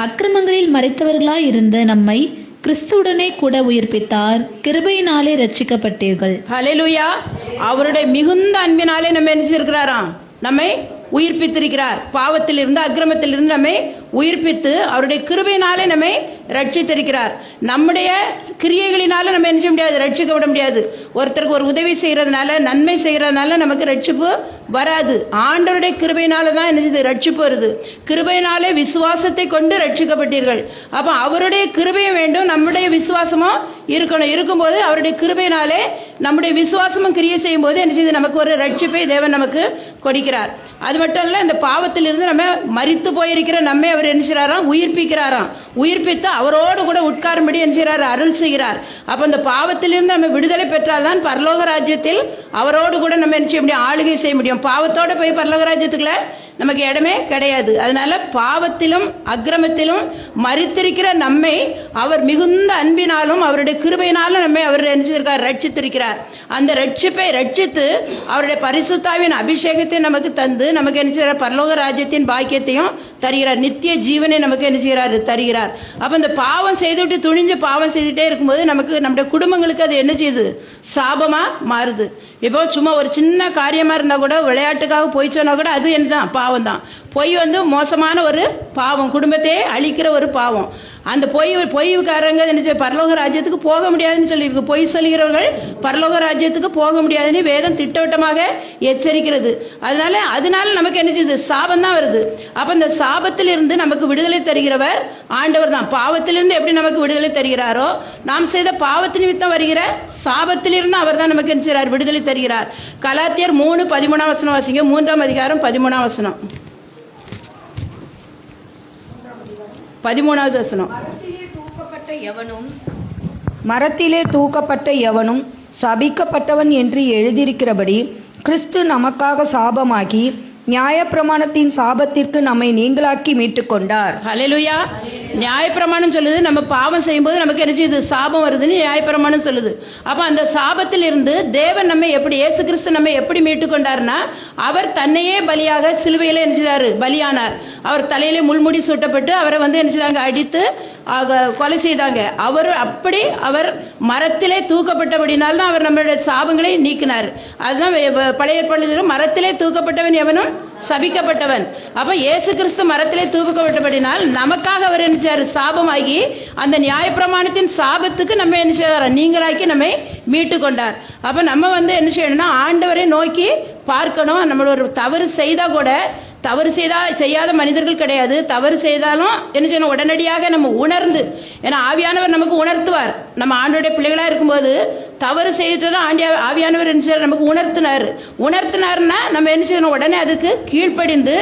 S3: அக்கிரமங்களில் மறைத்தவர்களாய் இருந்த நம்மை கிறிஸ்துவுடனே கூட உயிர்ப்பித்தார். கிருபையினாலே ரட்சிக்கப்பட்டீர்கள்.
S4: ஹல்லேலூயா. அவருடைய மிகுந்த அன்பினாலே நம்ம என்ன செய்திருக்கிறாராம்? நம்மை உயிர்ப்பித்திருக்கிறார். பாவத்தில் இருந்து அக்கிரமத்தில் இருந்து நம்மை உயிர்ப்பித்து அவருடைய கிருபையினாலே நம்மை ரட்சித்திருக்கிறார். நம்முடைய கிரியைகளினால நம்ம என்ன செய்ய முடியாது? ரட்சிக்கப்பட முடியாது. ஒருத்தருக்கு ஒரு உதவி செய்யறதுனால, நன்மை செய்யறதுனால நமக்கு ரட்சிப்பு வராது. ஆண்டவருடைய கிருபையினால தான் என்ன செய்யுது? ரட்சிப்பு வருது. கிருபையினாலே விசுவாசத்தை கொண்டு ரட்சிக்கப்பட்டீர்கள். அப்ப அவருடைய கிருபையும் வேண்டும், நம்முடைய விசுவாசமும் இருக்கணும். இருக்கும்போது அவருடைய கிருபையினாலே நம்முடைய விசுவாசமும் கிரியை செய்யும் போது என்ன செய்யுது? நமக்கு ஒரு ரட்சிப்பை தேவன் நமக்கு கொடுக்கிறார். அது மட்டும் இல்ல, இந்த பாவத்திலிருந்து நம்ம மரித்து போயிருக்கிற நம்மை அவர் என்ன செய்யறாராம்? உயிர்ப்பிக்கிறாராம். உயிர்ப்பித்து அவரோடு கூட உட்காரும்படி என்ன செய்யறாரு? அருள் செய்கிறார். அப்ப இந்த பாவத்திலிருந்து நம்ம விடுதலை பெற்றால்தான் பரலோக ராஜ்யத்தில் அவரோடு கூட நம்ம என்ன செய்ய முடியும்? ஆளுகை செய்ய முடியும். பாவத்தோட போய் பரலோக ராஜ்யத்துக்குள்ள நமக்கு இடமே கிடையாது. அதனால பாவத்திலும் அக்கிரமத்திலும் மரித்திருக்கிற நம்மை அவர் மிகுந்த அன்பினாலும் அவருடைய கிருபையினாலும் நம்மை அவர் நினைச்சிருக்கார், ரட்சித்திருக்கிறார். அந்த ரட்சிப்பை ரட்சித்து அவருடைய பரிசுத்தாவின் அபிஷேகத்தை நமக்கு தந்து நமக்கு என்ன செய்யறார்? பரலோக ராஜ்யத்தின் பாக்கியத்தையும் தருகிறார். நித்திய ஜீவனை நமக்கு என்ன செய்யறாரு? தருகிறார். அப்ப இந்த பாவம் செய்துவிட்டு துணிஞ்சு பாவம் செய்துட்டே இருக்கும்போது நமக்கு நம்முடைய குடும்பங்களுக்கு அது என்ன செய்யுது? சாபமா மாறுது. இப்போ சும்மா ஒரு சின்ன காரியமா இருந்தா கூட, விளையாட்டுக்காக போய் சொன்னா கூட அது என்னதான்? பாவம் தான். பொய் மோசமான ஒரு பாவம், குடும்பத்தையே அழிக்கிற ஒரு பாவம். அந்த பொய்க்காரங்க என்ன பரலோக ராஜ்யத்துக்கு போக முடியாதுன்னு சொல்லியிருக்கு. பொய் சொல்லுகிறவர்கள் பரலோக ராஜ்யத்துக்கு போக முடியாதுன்னு வேதம் திட்டவட்டமாக எச்சரிக்கிறது. அதனால நமக்கு என்ன செய்யுது? சாபம் தான் வருது. அப்ப இந்த சாபத்திலிருந்து நமக்கு விடுதலை தருகிறவர் ஆண்டவர் தான். பாவத்திலிருந்து எப்படி நமக்கு விடுதலை தருகிறாரோ, நாம் செய்த பாவத்தின் நிமித்தம் வருகிற சாபத்திலிருந்து அவர் தான் நமக்கு என்ன செய்கிறார்? விடுதலை தருகிறார். கலாத்தியர் 3:13 வசனம் வாசிங்க. 3ஆம் அதிகாரம் 13ஆம் வசனம். 13வது வசனம்.
S5: மரத்திலே தூக்கப்பட்ட எவனும் சபிக்கப்பட்டவன் என்று எழுதியிருக்கிறபடி கிறிஸ்து நமக்காக சாபமாகி நியாயப்பிரமாணத்தின் சாபத்திற்கு நம்மை நீங்களாக்கி மீட்டுக் கொண்டார்.
S4: ஹல்லேலூயா. நியாயப்பிரமாணம் சொல்லுது, நம்ம பாவம் செய்யும்போது நமக்கு என்ன செய்யுது? சாபம் வருதுன்னு நியாயப்பிரமாணம் சொல்லுது. அப்ப அந்த சாபத்தில் இருந்து தேவன் நம்ம எப்படி, இயேசு கிறிஸ்து நம்ம எப்படி மீட்டு கொண்டார்னா, அவர் தன்னையே பலியாக சிலுவையில என்ன செய்தாரு? பலியானார். அவர் தலையிலே முள்முடி சூட்டப்பட்டு அவரை வந்து என்ன செய்தாங்க? அடித்து கொலை செய்தாங்க. அவர் மரத்திலே தூக்கப்பட்டபடினால் தான் அவர் நம்மளுடைய சாபங்களை நீக்கினார். அதுதான் பழைய ஏற்பாட்டில் மரத்திலே தூக்கப்பட்டவன் எவனும் சபிக்கப்பட்டவன். அப்ப இயேசு கிறிஸ்து மரத்திலே தூக்கப்பட்டபடினால் நமக்காக அவர் என்ன செய்யார்? சாபமாகி அந்த நியாயப்பிரமாணத்தின் சாபத்துக்கு நம்ம என்ன செய்தார்? நீங்களாக்கி நம்மை மீட்டு கொண்டார். அப்ப நம்ம என்ன செய்யணும்னா ஆண்டவரை நோக்கி பார்க்கணும். நம்ம ஒரு தவறு செய்தா கூட, தவறு செய்யாத மனிதர்கள் கிடையாது. தவறு செய்தாலும் என்ன செய்யணும்? உடனடியாக நம்ம உணர்ந்து, ஏன்னா ஆவியானவர் நமக்கு உணர்த்துவார். நம்ம ஆண்டோடைய பிள்ளைகளா இருக்கும்போது தவறு செய்துட்டோம்னா ஆவியானவர் என்ன செய்யறார்? நமக்கு உணர்த்தினார்னா நம்ம என்ன செய்யணும்? உடனே அதற்கு கீழ்ப்படிந்து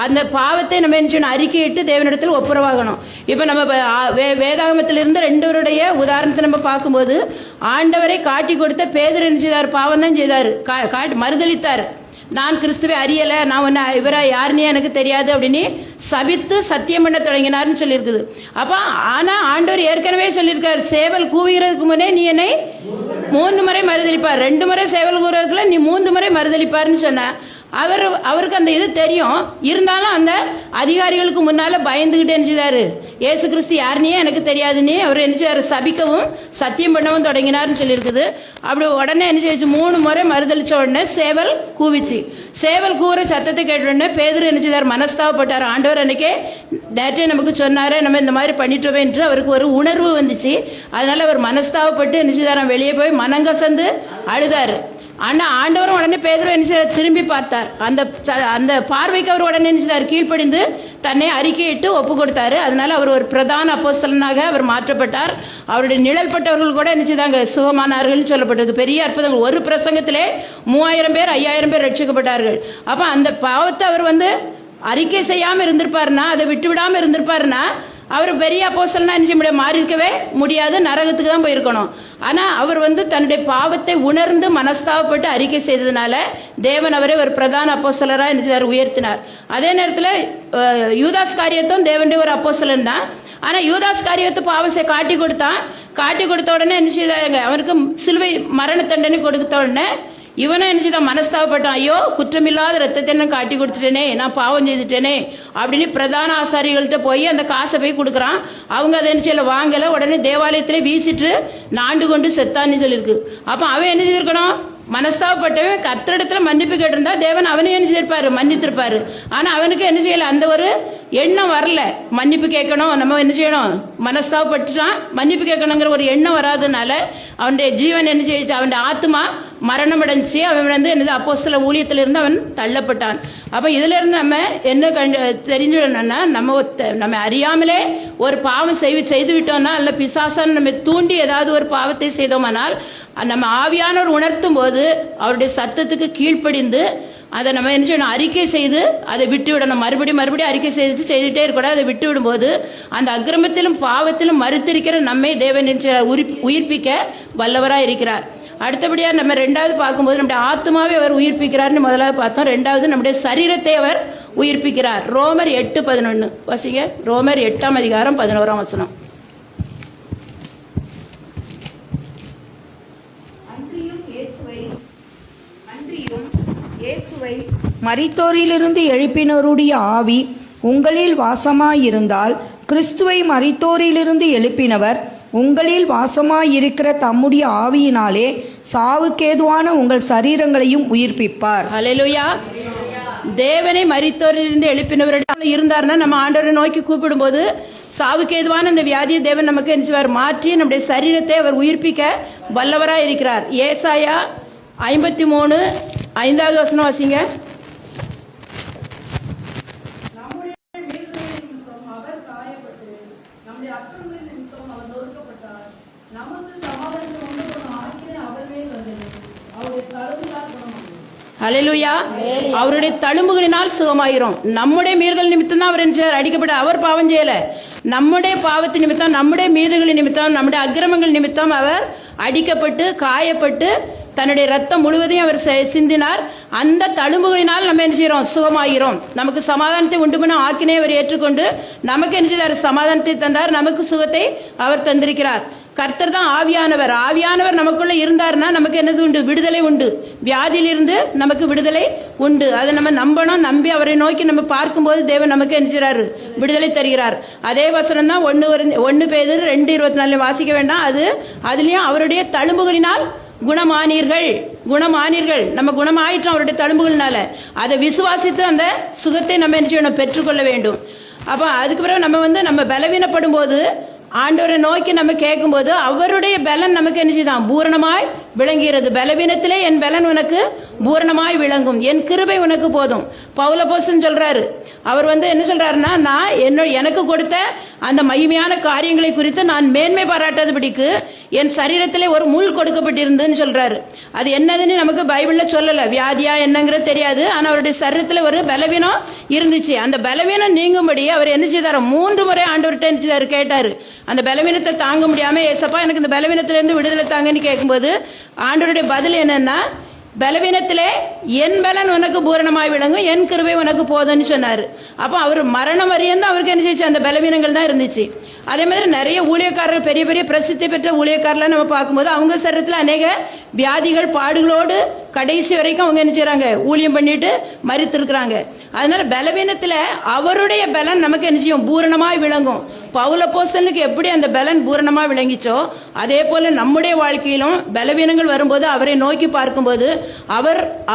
S4: அந்த பாவத்தை நம்ம என்ன செய்யணும்? அறிக்கையிட்டு தேவனிடத்தில் ஒப்புரவாகணும். இப்ப நம்ம வேதாகமத்திலிருந்து 2 உதாரணத்தை நம்ம பார்க்கும்போது, ஆண்டவரை காட்டி கொடுத்த பேதுரு என்ன செய்தார்? பாவம் தான் செய்தார், மறுதளித்தார். நான் கிறிஸ்துவை அறியல, நான் இவரை யாருன்னே எனக்கு தெரியாது அப்படின்னு சபித்து சத்தியம் பண்ண தொடங்கினார்னு சொல்லியிருக்குது. அப்ப ஆனா ஆண்டவர் ஏற்கனவே சொல்லியிருக்காரு, சேவல் கூவுகிறதுக்கு முன்னே நீ என்னை 3 முறை மறுதளிப்பார். 2 முறை சேவல் கூவுறதுக்குள்ள நீ 3 முறை மறுதளிப்பார்னு சொன்ன. அவருக்கு அந்த இது தெரியும். இருந்தாலும் அந்த அதிகாரிகளுக்கு முன்னால பயந்துகிட்டு என்ன செய்தாரு? இயேசு கிறிஸ்து யாருன்னே எனக்கு தெரியாதுன்னு அவர் என்ன செய்யாரு? சபிக்கவும் சத்தியம் பண்ணவும் தொடங்கினார்னு சொல்லியிருக்குது. அப்படி உடனே என்ன செய்ச்சு? 3 முறை மறுதளிச்ச உடனே சேவல் கூவிச்சு. சேவல் கூற சத்தத்தை கேட்ட உடனே பேதுரு என்ன செய்தார்? மனஸ்தாபப்பட்டார். ஆண்டவர் அன்னைக்கே நேற்றே நமக்கு சொன்னாரு, நம்ம இந்த மாதிரி பண்ணிட்டோமே என்று அவருக்கு ஒரு உணர்வு வந்துச்சு. அதனால அவர் மனஸ்தாபப்பட்டு என்ன செய்தார்? வெளியே போய் மனங்கசந்து அழுதாரு. ஆனா ஆண்டவரும் உடனே பேதுரு என்ன செய்தார்? திரும்பி பார்த்தார். அந்த பார்வைக்கு அவர் உடனே என்ன செய்தார்? கீழ்ப்படிந்து தன்னை அறிக்கையிட்டு ஒப்பு கொடுத்தாரு. அதனால அவர் ஒரு பிரதான அப்போஸ்தலனாக அவர் மாற்றப்பட்டார். அவருடைய நிழல் பட்டவர்கள் கூட என்ன செய்தாங்க? சுகமானார்கள் சொல்லப்பட்டது. பெரிய அற்புதங்கள். ஒரு பிரசங்கத்திலே 3000 பேர் 5000 பேர் ரட்சிக்கப்பட்டார்கள். அப்ப அந்த பாவத்தை அவர் அறிக்கை செய்யாம இருந்திருப்பாருன்னா, அதை விட்டு விடாம இருந்திருப்பாருன்னா, அவர் பெரிய அப்போஸ்தலனா என்ன செய்ய முடியாது? மாறி இருக்கவே முடியாது, நரகத்துக்கு தான் போயிருக்கணும். ஆனா அவர் தன்னுடைய பாவத்தை உணர்ந்து மனஸ்தாபப்பட்டு அறிக்கை செய்ததுனால தேவன் அவரை ஒரு பிரதான அப்போஸ்தலரா என்ன செய்தார்? உயர்த்தினார். அதே நேரத்தில் யூதாஸ் காரியத்தும் தேவனுடைய ஒரு அப்போஸ்தலன் தான். ஆனா யூதாஸ் காரியத்தை பாவத்தை காட்டி கொடுத்த உடனே என்ன செய்தாங்க? அவனுக்கு சிலுவை மரண தண்டனை கொடுத்த உடனே இவனை என்ன செய்தான்? மனஸ்தாபப்பட்டான். ஐயோ, குற்றமில்லாத ரத்தத்தை நான் காட்டி கொடுத்துட்டேனே, நான் பாவம் செய்துட்டேனே அப்படின்னு பிரதான ஆசாரிகள்கிட்ட போய் அந்த காசை போய் கொடுக்குறான். அவங்க அதை என்ன செய்யல? வாங்கல. உடனே தேவாலயத்திலே வீசிட்டு நாண்டு கொண்டு செத்தான்னு சொல்லியிருக்கு. அப்ப அவன் என்ன செய்திருக்கணும்? மனஸ்தாபப்பட்டவன் கர்த்தரிடத்துல மன்னிப்பு கேட்டிருந்தா தேவன் அவனையும் என்ன செய்திருப்பாரு? மன்னித்திருப்பாரு. ஆனா அவனுக்கு என்ன செய்யல? அந்த ஒரு எண்ணம் வரல. மன்னிப்பு கேட்கணும், நம்ம என்ன செய்யணும்? மனஸ்தாபப்பட்டுட்டான், மன்னிப்பு கேட்கணுங்கிற ஒரு எண்ணம் வராதனால அவனுடைய ஜீவன் என்ன செய்யுச்சு? அவனுடைய ஆத்மா மரணம் அடைஞ்சு அவன் என்னது? அப்போஸ்தல ஊழியத்திலிருந்து அவன் தள்ளப்பட்டான். அப்ப இதுல இருந்து நம்ம என்ன தெரிஞ்சுடணும்னா, நம்ம அறியாமலே ஒரு பாவம் செய்து விட்டோம்னா, அல்ல பிசாசான நம்ம தூண்டி ஏதாவது ஒரு பாவத்தை செய்தோமானால், நம்ம ஆவியானவர் உணர்த்தும் போது அவருடைய சத்தத்துக்கு கீழ்ப்படிந்து அதை நம்ம என்ன செய்யணும்? அறிக்கை செய்து அதை விட்டு விடணும். மறுபடியும் அறிக்கை செய்துட்டே இருக்கக்கூடாது. அதை விட்டு விடும்போது அந்த அக்கிரமத்திலும் பாவத்திலும் மறுத்திருக்கிற நம்மை தேவன் உயிர்ப்பிக்க வல்லவராக இருக்கிறார். அடுத்தபடியா நம்ம 2வது பார்க்கும்போது நம்முடைய ஆத்மாவை அவர் உயிர்ப்பிக்கிறார்னு முதலாவது பார்த்தோம். 2வது நம்முடைய சரீரத்தை அவர் உயிர்ப்பிக்கிறார். ரோமர் 8:11 வாசிங்க. ரோமர் 8ஆம் அதிகாரம் 11ஆம் வசனம்.
S5: இயேசுவை மரித்தோரிலிருந்து எழுப்பினருடைய ஆவி உங்களில் வாசமாயிருந்தால், கிறிஸ்துவை மரித்தோரிலிருந்து எழுப்பினவர் உங்களில் வாசமாயிருக்கிற தம்முடைய ஆவியினாலே சாவுக்கேதுவான உங்கள் சரீரங்களையும் உயிர்ப்பிப்பார்.
S4: ஹல்லேலூயா. தேவனை மரித்தோரிலிருந்து எழுப்பினவரிடம் இருந்தார்னா நம்ம ஆண்டவரை நோக்கி கூப்பிடும்போது சாவுக்கு ஏதுவான அந்த வியாதியை தேவன் நமக்கு என்ன மாற்றி நம்முடைய சரீரத்தை அவர் உயிர்ப்பிக்க வல்லவராக இருக்கிறார். ஏசாயா 53:5 வசனம் வாசிங்க. ஹல்லேலூயா. அவருடைய தழும்புகளினால் சுகமாயிரும். நம்முடைய மீறுதல் நிமித்தம் தான் அவர் அடிக்கப்பட்ட. அவர் பாவம் செய்யல. நம்முடைய பாவத்து நிமித்தம், நம்முடைய மீறுதல்கள் நிமித்தம், நம்முடைய அக்கிரமங்கள் நிமித்தம் அவர் அடிக்கப்பட்டு காயப்பட்டு தன்னுடைய ரத்தம் முழுவதையும் அவர் சிந்தினார். அந்த தழும்புகளினால் நம்ம என்ன செய்யறோம்? சுகமாகிறோம். நமக்கு சமாதானத்தை உண்டு பண்ண ஆக்கினை அவர் ஏற்றுக்கொண்டு நமக்கு என்ன செய்தார்? சமாதானத்தை தந்தார். நமக்கு சுகத்தை அவர் தந்திருக்கிறார். கர்த்தர் தான் ஆவியானவர். ஆவியானவர் நமக்குள்ள இருந்தாருன்னா நமக்கு என்னது உண்டு? விடுதலை உண்டு. வியாதியிலிருந்து நமக்கு விடுதலை உண்டு. அதை நம்ம நம்பணும். நம்பி அவரை நோக்கி நம்ம பார்க்கும்போது தேவன் நமக்கு என்ன விடுதலை தருகிறார். அதே வசனம் தான் 1 பேதுரு 2:24 வாசிக்க வேண்டாம். அதுலயும் அவருடைய தழும்புகளினால் குணமானீர்கள். நம்ம குணமாயிட்டோம் அவருடைய தழும்புகள்னால. அதை விசுவாசித்து அந்த சுகத்தை நம்ம என்ன செய்யணும்? பெற்றுக்கொள்ள வேண்டும். அப்ப அதுக்கு பிறகு நம்ம பலவீனப்படும் போது ஆண்டவரை நோக்கி நம்ம கேட்கும்போது அவருடைய பலன் நமக்கு என்ன செய்தான்? பூரணமாய் விளங்குகிறது. பலவீனத்திலே என் பலன் உனக்கு பூரணமாய் விளங்கும், என் கிருபை உனக்கு போதும். பவுலப்போஸ்தலன் சொல்றாரு. அவர் என்ன சொல்றாருன்னா, நான் எனக்கு கொடுத்த அந்த மகிமையான காரியங்களை குறித்து நான் மேன்மை பாராட்டாதபடிக்கு என் சரீரத்திலே ஒரு முள் கொடுக்கப்பட்டிருந்துன்னு சொல்றாரு. அது என்னதுன்னு நமக்கு பைபிள்ல சொல்லல. வியாதியா என்னங்கிறது தெரியாது. ஆனா அவருடைய சரீரத்துல ஒரு பலவீனம் இருந்துச்சு. அந்த பலவீனம் நீங்கும்படி அவர் என்ன செய்தாரு? 3 முறை ஆண்டவர்கிட்ட என்ன செய்தாரு? கேட்டாரு. அந்த பலவீனத்தை தாங்க முடியாம, ஏசப்பா எனக்கு இந்த பலவீனத்திலிருந்து விடுதலை தாங்கன்னு கேட்கும்போது ஆண்டவருடைய பதில் என்னன்னா, பலவீனத்திலே என் பலன் உனக்கு பூரணமாய் விளங்கும், என் கிருபை உனக்கு போதும்னு சொன்னாரு. அப்ப அவர் மரணம் வரையும் தான் அவருக்கு என்ன செய்ச்சு? அந்த பலவீனங்கள் தான் இருந்துச்சு. அதே மாதிரி நிறைய ஊழியக்காரர்கள், பெரிய பெரிய பிரசித்தி பெற்ற ஊழியக்காரர்கள் நம்ம பார்க்கும்போது அவங்க சரீரத்தில் அநேக வியாதிகள் பாடுகளோடு கடைசி வரைக்கும் அவங்க என்ன செய்றாங்க? ஊழியம் பண்ணிட்டு மரித்திருக்கிறாங்க. அதனால பலவீனத்துல அவருடைய பலன் நமக்கு என்ன செய்யும்? பூரணமாய் விளங்கும். பவுலப்போஸ்தலனுக்கு எப்படி அந்த பலன் பூரணமா விளங்கிச்சோ அதே போல நம்முடைய வாழ்க்கையிலும் பலவீனங்கள் வரும்போது அவரை நோக்கி பார்க்கும்போது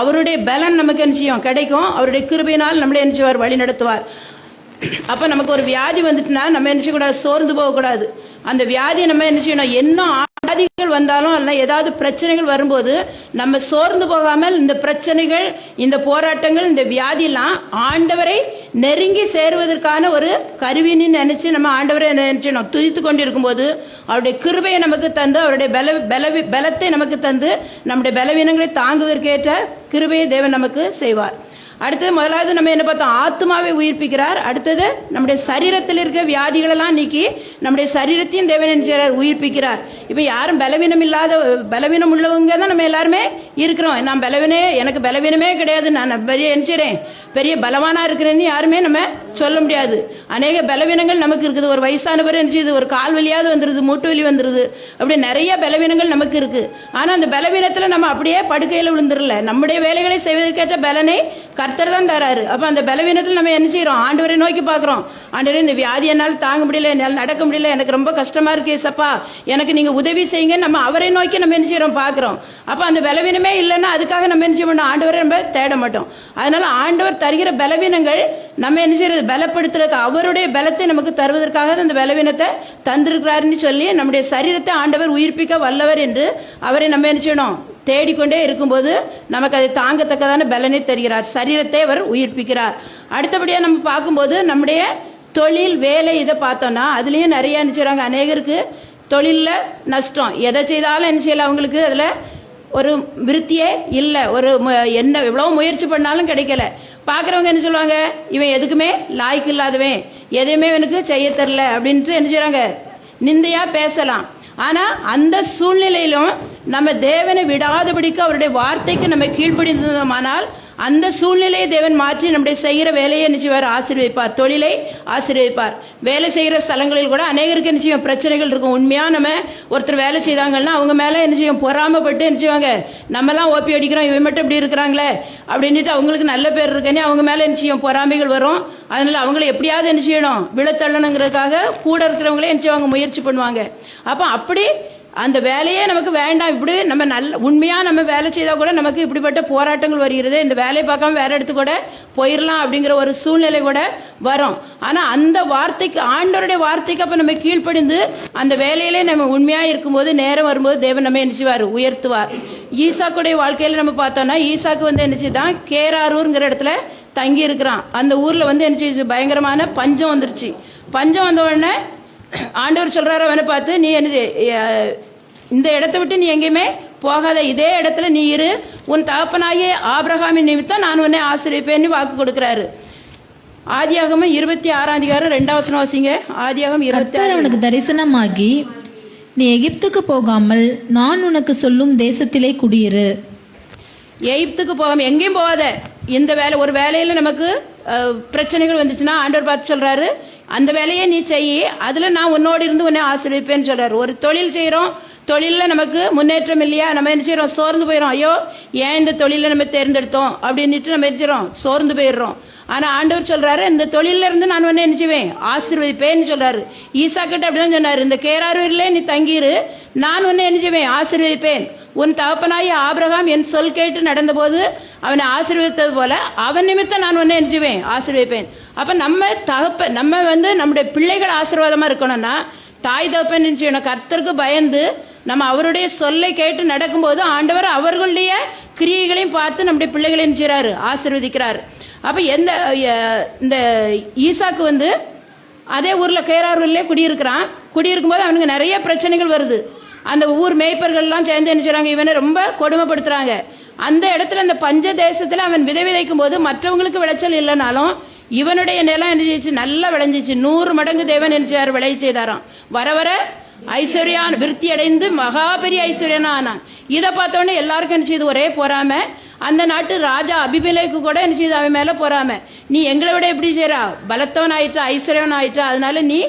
S4: அவருடைய பலன் நமக்கு என்ன செய்யும்? கிடைக்கும். அவருடைய கிருபையினால் நம்மளை என்ன செய்வார்? வழி நடத்துவார். அப்ப நமக்கு ஒரு வியாதி வந்துட்டுனா நம்ம என்ன செய்யக்கூடாது? சோர்ந்து போகக்கூடாது. அந்த வியாதியை நம்ம என்ன செய்யணும்? என்ன வியாதிகள் வந்தாலும் அல்ல ஏதாவது பிரச்சனைகள் வரும்போது நம்ம சோர்ந்து போகாமல் இந்த பிரச்சனைகள், இந்த போராட்டங்கள், இந்த வியாதியெல்லாம் ஆண்டவரை நெருங்கி சேருவதற்கான ஒரு கருவின்னு நினைச்சு நம்ம ஆண்டவரை நினைச்சணும். துதித்து கொண்டிருக்கும் போது அவருடைய கிருபையை நமக்கு தந்து, அவருடைய பலத்தை நமக்கு தந்து, நம்முடைய பலவீனங்களை தாங்குவதற்கேற்ற கிருபையை தேவன் நமக்கு செய்வார். அடுத்தது முதலாவது நம்ம என்ன பார்த்தோம்? ஆத்மாவை உயிர்ப்பிக்கிறார். அடுத்தது நம்முடைய சரீரத்தில் இருக்கிற வியாதிகள் எல்லாம் நீக்கி நம்முடைய சரீரத்தையும் தேவன் உயிர்ப்பிக்கிறார். இப்ப யாரும் பலவீனம் உள்ளவங்க தான் நம்ம எல்லாருமே இருக்கிறோம். நான் எனக்கு பலவீனமே கிடையாது, நான் பெரிய பலவானா இருக்கிறேன்னு யாருமே நம்ம சொல்ல முடியாது. அநேக பலவீனங்கள் நமக்கு இருக்குது. ஒரு வயசானவர் ஒரு கால் வலியாவது வந்துருது, மூட்டு வலி வந்துருது, அப்படி நிறைய பலவீனங்கள் நமக்கு இருக்கு. ஆனா அந்த பலவீனத்துல நம்ம அப்படியே படுக்கையில விழுந்துடல. நம்முடைய வேலைகளை செய்வதற்கேற்ற பலனை கர்த்தர் தான் தராரு. அப்ப அந்த பலவீனத்தில் நம்ம என்ன செய்யறோம்? ஆண்டவரை நோக்கி பாக்குறோம். ஆண்டவரே, இந்த வியாதி என்னால் தாங்க முடியல, என்னால் நடக்க முடியல, எனக்கு ரொம்ப கஷ்டமா இருக்கு ஏசப்பா, எனக்கு நீங்க உதவி செய்யுங்க. நம்ம அவரை நோக்கி நம்ம என்ன செய்யறோம்? பாக்குறோம். அப்ப அந்த பலவீனமே இல்லைன்னா அதுக்காக நம்ம என்ன செய்யணும்? ஆண்டவரை நம்ம தேட மாட்டோம். அதனால ஆண்டவர் தருகிற பலவீனங்கள் நம்ம என்ன செய்யறது? பலப்படுத்துறதுக்கு, அவருடைய பலத்தை நமக்கு தருவதற்காக அந்த பலவீனத்தை தந்திருக்கிறாருன்னு சொல்லி நம்முடைய சரீரத்தை ஆண்டவர் உயிர்ப்பிக்க வல்லவர் என்று அவரை நம்ம என்ன செய்யணும்? தேடிக்கொண்டே இருக்கும்போது நமக்கு அதை தாங்கத்தக்கதான பலனை தருகிறார். சரீரத்தை அவர் உயிர்ப்பிக்கிறார். அடுத்தபடியா நம்ம பார்க்கும்போது நம்முடைய தொழில், வேலை, இதை பார்த்தோம்னா அதுலயும் நிறைய நினைச்சாங்க. அநேகருக்கு தொழில்ல நஷ்டம். எதை செய்தாலும் என்ன செய்யல, அவங்களுக்கு அதுல ஒரு விருத்தியே இல்லை. என்ன எவ்வளவு முயற்சி பண்ணாலும் கிடைக்கல. பாக்குறவங்க என்ன சொல்லுவாங்க? இவன் எதுக்குமே லாய்க்கு இல்லாதவன், எதையுமே இவனுக்கு செய்ய தரல அப்படின்ட்டு என்ன செய்றாங்க? நிந்தையா பேசலாம். ஆனா அந்த சூழ்நிலையிலும் நம்ம தேவனை விடாதபடிக்கு அவருடைய வார்த்தைக்கு நம்ம கீழ்ப்படிந்தோமானால் அந்த சூழ்நிலையை தேவன் மாற்றி நம்முடைய செய்கிற வேலையை நிச்சயம் ஆசீர்வதிப்பார், தொழிலை ஆசீர்வதிப்பார். வேலை செய்கிற ஸ்தலங்களில் கூட அநேகருக்கு நிச்சயம் பிரச்சனைகள் இருக்கும். உண்மையா நம்ம ஒருத்தர் வேலை செய்தாங்கன்னா அவங்க மேல என்ன செய்யும்? பொறாமப்பட்டு என்ன செய்வாங்க? நம்மலாம் ஓப்பி அடிக்கிறோம், இவன் மட்டும் இப்படி இருக்கிறாங்களே அப்படின்ட்டு அவங்களுக்கு நல்ல பேர் இருக்கனே அவங்க மேல என்ன செய்யும்? பொறாமைகள் வரும். அதனால அவங்களை எப்படியாவது என்ன செய்யணும்? விழத்தள்ளணுங்கிறதுக்காக கூட இருக்கிறவங்களே என்ன செய்வாங்க? முயற்சி பண்ணுவாங்க. அப்ப அப்படி அந்த வேலையே நமக்கு வேண்டாம், இப்படி நம்ம உண்மையா நம்ம வேலை செய்தா கூட நமக்கு இப்படிப்பட்ட போராட்டங்கள் வருகிறது, இந்த வேலையை பார்க்காம வேற இடத்து கூட போயிடலாம் அப்படிங்கிற ஒரு சூழ்நிலை கூட வரும். ஆனா அந்த வார்த்தைக்கு, ஆண்டவருடைய வார்த்தைக்கு அப்ப நம்ம கீழ்ப்படிந்து அந்த வேலையிலே நம்ம உண்மையா இருக்கும்போது, நேரம் வரும்போது தேவன் நம்ம என்ன செய்வார்? உயர்த்துவார். ஈசாக்குடைய வாழ்க்கையில நம்ம பார்த்தோம்னா, ஈசாக்கு என்ன செய்தான்? கேராரூர்ங்கிற இடத்துல தங்கி இருக்கிறான். அந்த ஊர்ல என்ன செய்யுது? பயங்கரமான பஞ்சம் வந்துருச்சு. பஞ்சம் வந்த உடனே ஆண்டவர் சொல்றாரு அவனை பார்த்து, நீ இந்த இடத்தை விட்டு நீ எங்கேயுமே போகாத, இதே இடத்துல நீ இரு, உன் தகப்பனாகிய ஆபிரகாமின் நிமித்தம் நான் உன்னை ஆசீர்வதிப்பேன்னு வாக்கு கொடுக்கிறாரு. ஆதியாகமம் 26:2 வாசிங்க. ஆதியாகமம் 26.
S3: அவனுக்கு தரிசனமாகி, நீ எகிப்துக்கு போகாமல் நான் உனக்கு சொல்லும் தேசத்திலே குடியிரு.
S4: எகிப்துக்கு போகாம எங்கேயும் போகாத. இந்த வேலை, ஒரு வேலையில நமக்கு பிரச்சனைகள் வந்துச்சுன்னா ஆண்டவர் பார்த்து சொல்றாரு, அந்த வேலையை நீ செய், அதுல நான் உன்னோடு இருந்து உன்னை ஆசீர்வதிப்பேன்னு சொல்றாரு. ஒரு தொழில் செய்யறோம், தொழில நமக்கு முன்னேற்றம் இல்லையா, நம்ம என்ன செய்யறோம், சோர்ந்து போயிடும். ஐயோ ஏன் இந்த தொழில நம்ம தேர்ந்தெடுத்தோம் அப்படின்ட்டு நம்ம என்ன செய்யறோம், சோர்ந்து போயிடுறோம். ஆனா ஆண்டவர் சொல்றாரு, இந்த தொழில இருந்து நான் உன்னை என்ன செய்வேன், ஆசீர்வதிப்பேன்னு சொல்றாரு. ஈசாக்கிட்ட அப்படிதான் சொன்னாரு, இந்த கேராரூரிலே நீ தங்கிரு, நான் உன்னை என்ன செய்வேன், ஆசீர்வதிப்பேன். உன் தகப்பனாய ஆபிரகாம் என் சொல் கேட்டு நடந்த போது அவனை ஆசீர்வதித்தது போல அவன் நிமித்தம் நான் உன்னை என்ன செய்வேன், ஆசீர்வதிப்பேன். அப்ப நம்ம வந்து நம்முடைய பிள்ளைகள் ஆசீர்வாதமா இருக்கணும்னா தாய் தகப்பன் என்ன செய்யணும், கர்த்தருக்கு பயந்து நம்ம அவருடைய சொல்லை கேட்டு நடக்கும்போது ஆண்டவர் அவர்களுடைய கிரியைகளையும் பார்த்து நம்முடைய பிள்ளைகளை என்ன செய்றாரு, ஆசீர்வதிக்கிறார். அப்ப இந்த ஈசாக்கு வந்து அதே ஊர்ல கேராரூர்ல குடியிருக்கும் போது அவனுக்கு நிறைய பிரச்சனைகள் வருது. அந்த ஊர் மேய்ப்பர்கள்லாம் சேர்ந்து என்ன செய்றாங்க, இவனை ரொம்ப கொடுமைப்படுத்துறாங்க. அந்த இடத்துல அந்த பஞ்ச தேசத்துல அவன் விதைக்கும் போது மற்றவங்களுக்கு விளைச்சல் இல்லைனாலும் இவனுடைய நிலம் என்ன செய்ச்சு, நல்லா விளைஞ்சிச்சு. 100 மடங்கு தேவன் என்ன செய்யார், விளை செய்தாராம். வர வர ஐஸ்வர்யான் விருத்தி அடைந்து மகா பெரிய ஐஸ்வர்யனா ஆனான். இதை பார்த்தோன்னே எல்லாருக்கும் என்ன செய்யுது, ஒரே பொறாம. அந்த நாட்டு ராஜா அபிமெலேக்கு கூட என்ன செய்யுது, அவன் மேல பொறாம. நீ எங்களை விட எப்படி செய்யறா, பலத்தவன் ஆயிட்டா, ஐஸ்வர்யவன் ஆயிட்டா, அதனால நீ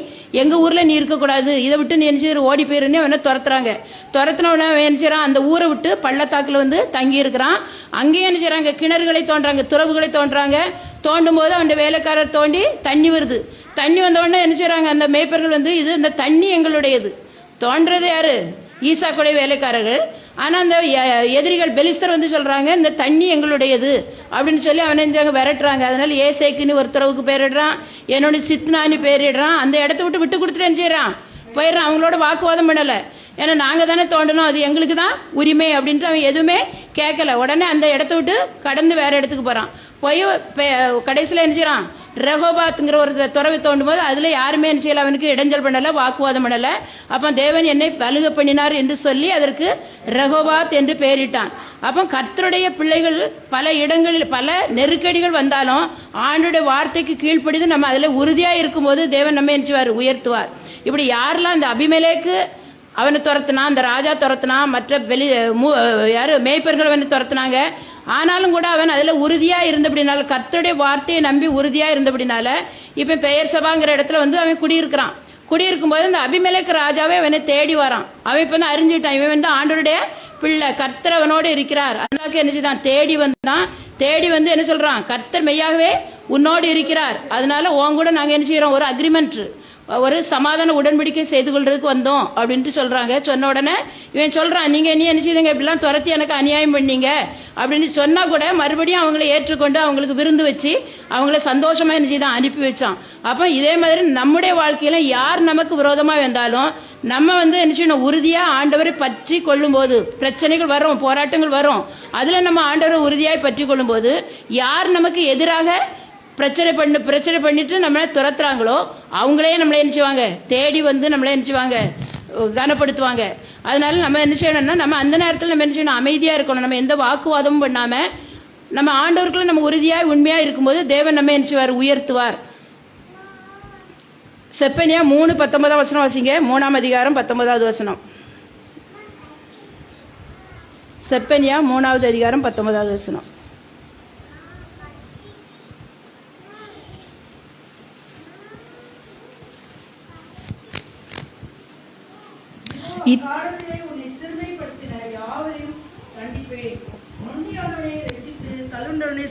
S4: எங்க ஊர்ல நீ இருக்கக்கூடாது, இதை விட்டு நீ என்ன செய்ய, ஓடி போயிருன்னு அவனை துரத்துறாங்க. துரத்தினவன என்ன செய்யறான், அந்த ஊரை விட்டு பள்ளத்தாக்குல வந்து தங்கி இருக்கிறான். அங்கேயும் என்ன செய்யறாங்க, கிணறுகளை தோன்றாங்க, துறவுகளை தோன்றாங்க. தோண்டும் போது அவன் வேலைக்காரர் தோண்டி தண்ணி வருது. தண்ணி வந்த உடனே என்ன செய்யறாங்க, அந்த மேய்ப்பர்கள் வந்து இது இந்த தண்ணி எங்களுடையது. தோன்றது யாரு, ஈசாக்குடைய வேலைக்காரர்கள். ஆனா அந்த எதிரிகள் பெலிஸ்தர் வந்து சொல்றாங்க இந்த தண்ணி எங்களுடையது அப்படின்னு சொல்லி அவனை விரட்டுறாங்க. அதனால ஏசேக்குன்னு ஒரு துறவுக்கு பேரிடுறான், என்னோட சித்னான்னு பேரிடுறான். அந்த இடத்த விட்டு கொடுத்துட்டு என்ன செய்யறான், போயிடுறான். அவங்களோட வாக்குவாதம் பண்ணல, ஏன்னா நாங்க தானே தோண்டணும், அது எங்களுக்கு தான் உரிமை அப்படின்ட்டு அவன் எதுவுமே கேட்கல. உடனே அந்த இடத்த விட்டு கடந்து வேற இடத்துக்கு போறான். போய் கடைசியில என்ன செய்யறான், ரெகோபாத்ங்கிற ஒரு துறவை தோண்டும் போது அதுல யாருமே என்ன செய்யல, அவனுக்கு இடைஞ்சல் பண்ணல, வாக்குவாதம் பண்ணல. அப்ப தேவன் என்னை பலுக பண்ணினார் என்று சொல்லி அதற்கு ரெகோபாத் என்று பெயரிட்டான். அப்ப கர்த்தருடைய பிள்ளைகள் பல இடங்களில் பல நெருக்கடிகள் வந்தாலும் ஆண்டுடைய வார்த்தைக்கு கீழ்ப்படிந்து நம்ம அதுல உறுதியா இருக்கும்போது தேவன் நம்ம என்ன உயர்த்துவார். இப்படி யாரெல்லாம் இந்த அபிமெலேக்கு அவனை துரத்துனா, அந்த ராஜா துரத்துனா, மற்ற யாரு மேய்ப்பர்கள் வந்து துரத்துனாங்க. ஆனாலும் கூட அவன் அதுல உறுதியா இருந்தபடினால, கர்த்தருடைய வார்த்தையை நம்பி உறுதியா இருந்தபடினால இப்ப பெயர் சபாங்கிற இடத்துல வந்து அவன் குடியிருக்கும் போது இந்த அபிமெலேக்கு ராஜாவே அவனை தேடி வரான். அவன் இப்ப வந்து அறிஞ்சுட்டான், இவன் வந்து ஆண்டவருடைய பிள்ளை, கர்த்தர் அவனோடு இருக்கிறார். அதனால என்ன செய்தான், தேடி வந்து என்ன சொல்றான், கர்த்தர் மெய்யாகவே உன்னோடு இருக்கிறார், அதனால உன் கூட நாங்க என்ன செய்யறோம், ஒரு அக்ரிமெண்ட், ஒரு சமாதான உடன்படிக்கை செய்து கொள்றதுக்கு வந்தோம் அப்படின்ட்டு சொல்றாங்க. சொன்ன உடனே இவன் சொல்றான், நீங்க என்ன செய்தீங்க, இப்படிலாம் துரத்தி எனக்கு அநியாயம் பண்ணீங்க அப்படின்னு சொன்னா கூட மறுபடியும் அவங்களை ஏற்றுக்கொண்டு அவங்களுக்கு விருந்து வச்சு அவங்கள சந்தோஷமா என்ன செய்தான், அனுப்பி வச்சான். அப்ப இதே மாதிரி நம்முடைய வாழ்க்கையில யார் நமக்கு விரோதமா வந்தாலும் நம்ம வந்து என்ன செய்யணும், உறுதியா ஆண்டவரை பற்றி கொள்ளும் போது, பிரச்சனைகள் வரும், போராட்டங்கள் வரும், அதுல நம்ம ஆண்டவரை உறுதியாய் பற்றி கொள்ளும் போது யார் நமக்கு எதிராக பிரச்சனை பண்ணிட்டு நம்மள துரத்துறாங்களோ அவங்களே நம்மளை என்ன செய்வாங்க, தேடி வந்து நம்மளை என்ன செய்வாங்க, கனப்படுத்துவாங்க. அதனால நம்ம என்ன செய்யணும்னா, நம்ம அந்த நேரத்தில் நம்ம என்ன செய்யணும், அமைதியா இருக்கணும். நம்ம எந்த வாக்குவாதமும் பண்ணாம நம்ம ஆண்டவருக்குள்ள நம்ம உறுதியா உண்மையா இருக்கும்போது தேவன் நம்ம என்ன செய்வார், உயர்த்துவார். செப்பனியா 3:19 வாசிங்க. 3ஆம் அதிகாரம் 19வது வசனம். செப்பனியா 3வது அதிகாரம் 19வது வசனம்.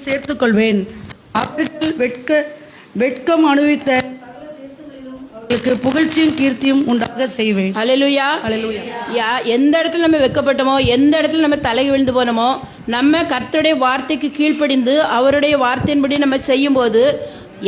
S6: சேர்த்துக் கொள்வேன். அவர்கள் வெட்கம் அனுபவித்த அவர்களுக்கு புகழ்ச்சியும் கீர்த்தியும் உண்டாக செய்வேன்.
S4: ஹல்லேலூயா, ஹல்லேலூயா. எந்த இடத்துல நம்ம வெட்கப்பட்டோமோ, எந்த இடத்துல நம்ம தலை விழுந்து போனோமோ, நம்ம கர்த்தருடைய வார்த்தைக்கு கீழ்ப்படிந்து அவருடைய வார்த்தையின்படி நம்ம செய்யும் போது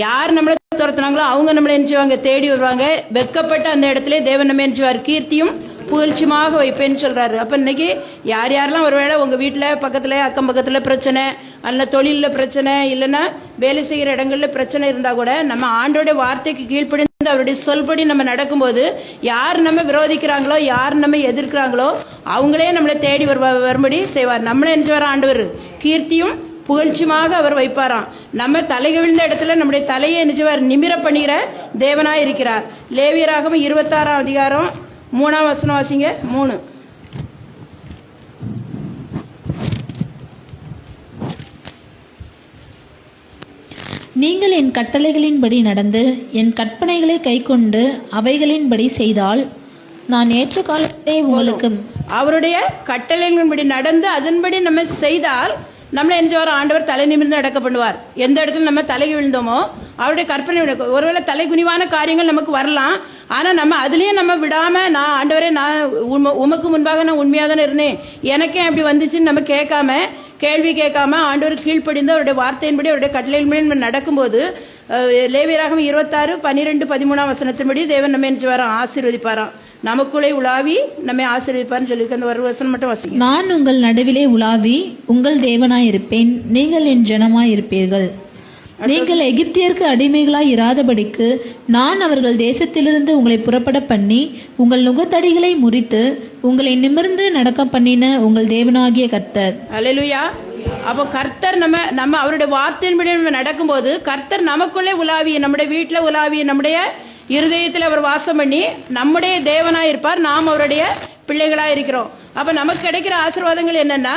S4: யார் நம்மளை துரத்துனாங்களோ அவங்க நம்மளை எஞ்சுவாங்க, தேடி வருவாங்க. வெட்கப்பட்ட அந்த இடத்துல தேவன் நம்ம எஞ்சுவார், கீர்த்தியும் புகழ்ச்சியமாக வைப்பேன்னு சொல்றாரு. அப்ப இன்னைக்கு யாரெல்லாம் ஒருவேளை உங்க வீட்டுல பக்கத்துல அக்கம் பக்கத்துல பிரச்சனை, அல்ல தொழில பிரச்சனை, இல்லைன்னா வேலை செய்கிற இடங்கள்ல பிரச்சனை இருந்தா கூட நம்ம ஆண்டோட வார்த்தைக்கு கீழ்ப்படிந்து அவருடைய சொல்படி நம்ம நடக்கும்போது யார் நம்ம விரோதிக்கிறாங்களோ, யார் நம்ம எதிர்க்கிறாங்களோ அவங்களே நம்மளை தேடி வரும்படி செய்வார். நம்மளே எஞ்சுவார் ஆண்டவர், கீர்த்தியும் புகழ்ச்சியமாக அவர் வைப்பாராம். நம்ம தலை விழுந்த இடத்துல நம்முடைய தலையை நிஜவார் நிமிர பண்ணுகிற தேவனாய் இருக்கிறார். லேவியராகமம் 26ஆம் அதிகாரம் 3ஆம் வசனம் வாசிங்க. 3.
S3: நீங்கள் என் கட்டளைகளின்படி நடந்து என் கற்பனைகளை கைக்கொண்டு அவைகளின்படி செய்தால் நான் ஏற்ற காலத்திலே உங்களுக்கு
S4: அவருடைய கட்டளைகளின்படி நடந்து அதன்படி நம்ம செய்தால் நம்மள என்ன செய்வார்? ஆண்டவர் தலை நிமிர்ந்து நடக்க பண்ணுவார். எந்த இடத்துல நம்ம தலை விழுந்தோமோ அவருடைய கற்பனை ஒருவேளை தலை குனிவான காரியங்கள் நமக்கு வரலாம். ஆனா நம்ம அதுலயும் நம்ம விடாம நான் ஆண்டவரே நான் உமக்கு முன்பாக நான் உண்மையா தானே இருந்தேன், எனக்கே அப்படி வந்துச்சுன்னு நம்ம கேட்காம கேள்வி கேட்காம ஆண்டவர் கீழ்ப்படிந்து அவருடைய வார்த்தையின்படி அவருடைய கட்டளையின்படி நடக்கும்போது லேவியராகமம் 26:12-13 தேவன் நம்ம என்ன செய்வாராம்? ஆசீர்வதிப்பாராம். நமக்குள்ளே உலாவி நம்மை ஆசீர்வதிப்பார்னு சொல்லியிருக்கு. அந்த ஒரு வசனம் மட்டும் வாசிங்க.
S3: நான் உங்கள் நடுவிலே உலாவி உங்கள் தேவனாயிருப்பேன், நீங்கள் என் ஜனமாயிருப்பீர்கள். நீங்கள் எகிப்தியருக்கு அடிமைகளாய் இராதபடிக்கு நான் அவர்கள் தேசத்திலிருந்து உங்களை புறப்பட பண்ணி உங்கள் நுகத்தடிகளை முறித்து உங்களை நிமிர்ந்து நடக்க பண்ணின உங்கள் தேவனாகிய கர்த்தர்.
S4: அல்லேலூயா. அப்போ கர்த்தர் நம்ம அவருடைய வார்த்தையின்படி நம்ம நடக்கும்போது கர்த்தர் நமக்குள்ளே உலாவி நம்முடைய வீட்டில் உலாவி நம்முடைய இருதயத்தில் அவர் வாசம் பண்ணி நம்முடைய தேவனாய் இருப்பார், நாம் அவருடைய பிள்ளைகளா இருக்கிறோம். அப்ப நமக்கு கிடைக்கிற ஆசீர்வாதங்கள் என்னன்னா,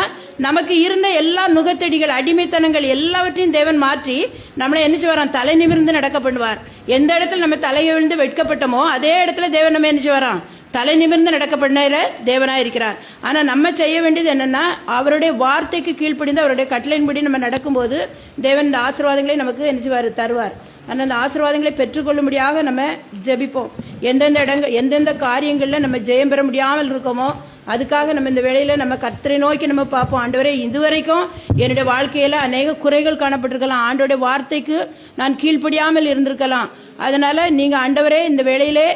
S4: நமக்கு இருந்த எல்லா நுகத்தடிகள் அடிமைத்தனங்கள் எல்லாவற்றையும் தேவன் மாற்றி நம்மளை என்ன செய்வாராம்? தலை நிமிர்ந்து நடக்க பண்ணுவார். எந்த இடத்துல நம்ம தலையை விழுந்து வெட்கப்பட்டோமோ அதே இடத்துல தேவன் நம்ம என்ன செய்வாராம்? தலை நிமிர்ந்து நடக்க பண்ண தேவனா இருக்கிறார். ஆனா நம்ம செய்ய வேண்டியது என்னன்னா, அவருடைய வார்த்தைக்கு கீழ்ப்படிந்து அவருடைய கட்டளையின்படி நம்ம நடக்கும்போது தேவன் இந்த ஆசீர்வாதங்களை நமக்கு என்ன செய்வார்? தருவார். ஆனால் அந்த ஆசீர்வாதங்களை பெற்றுக்கொள்ளும்படியாக நம்ம ஜெபிப்போம். எந்தெந்த காரியங்கள்ல நம்ம ஜெயம் பெற முடியாமல் இருக்கோமோ அதுக்காக நம்ம இந்த வேளையில நம்ம கர்த்தரை நோக்கி நம்ம பார்ப்போம். ஆண்டவரே, இதுவரைக்கும் என்னுடைய வாழ்க்கையில அநேக குறைகள் காணப்பட்டிருக்கலாம், ஆண்டவருடைய வார்த்தைக்கு நான் கீழ்ப்படியாமல் இருந்திருக்கலாம். அதனால நீங்க ஆண்டவரே இந்த வேளையிலே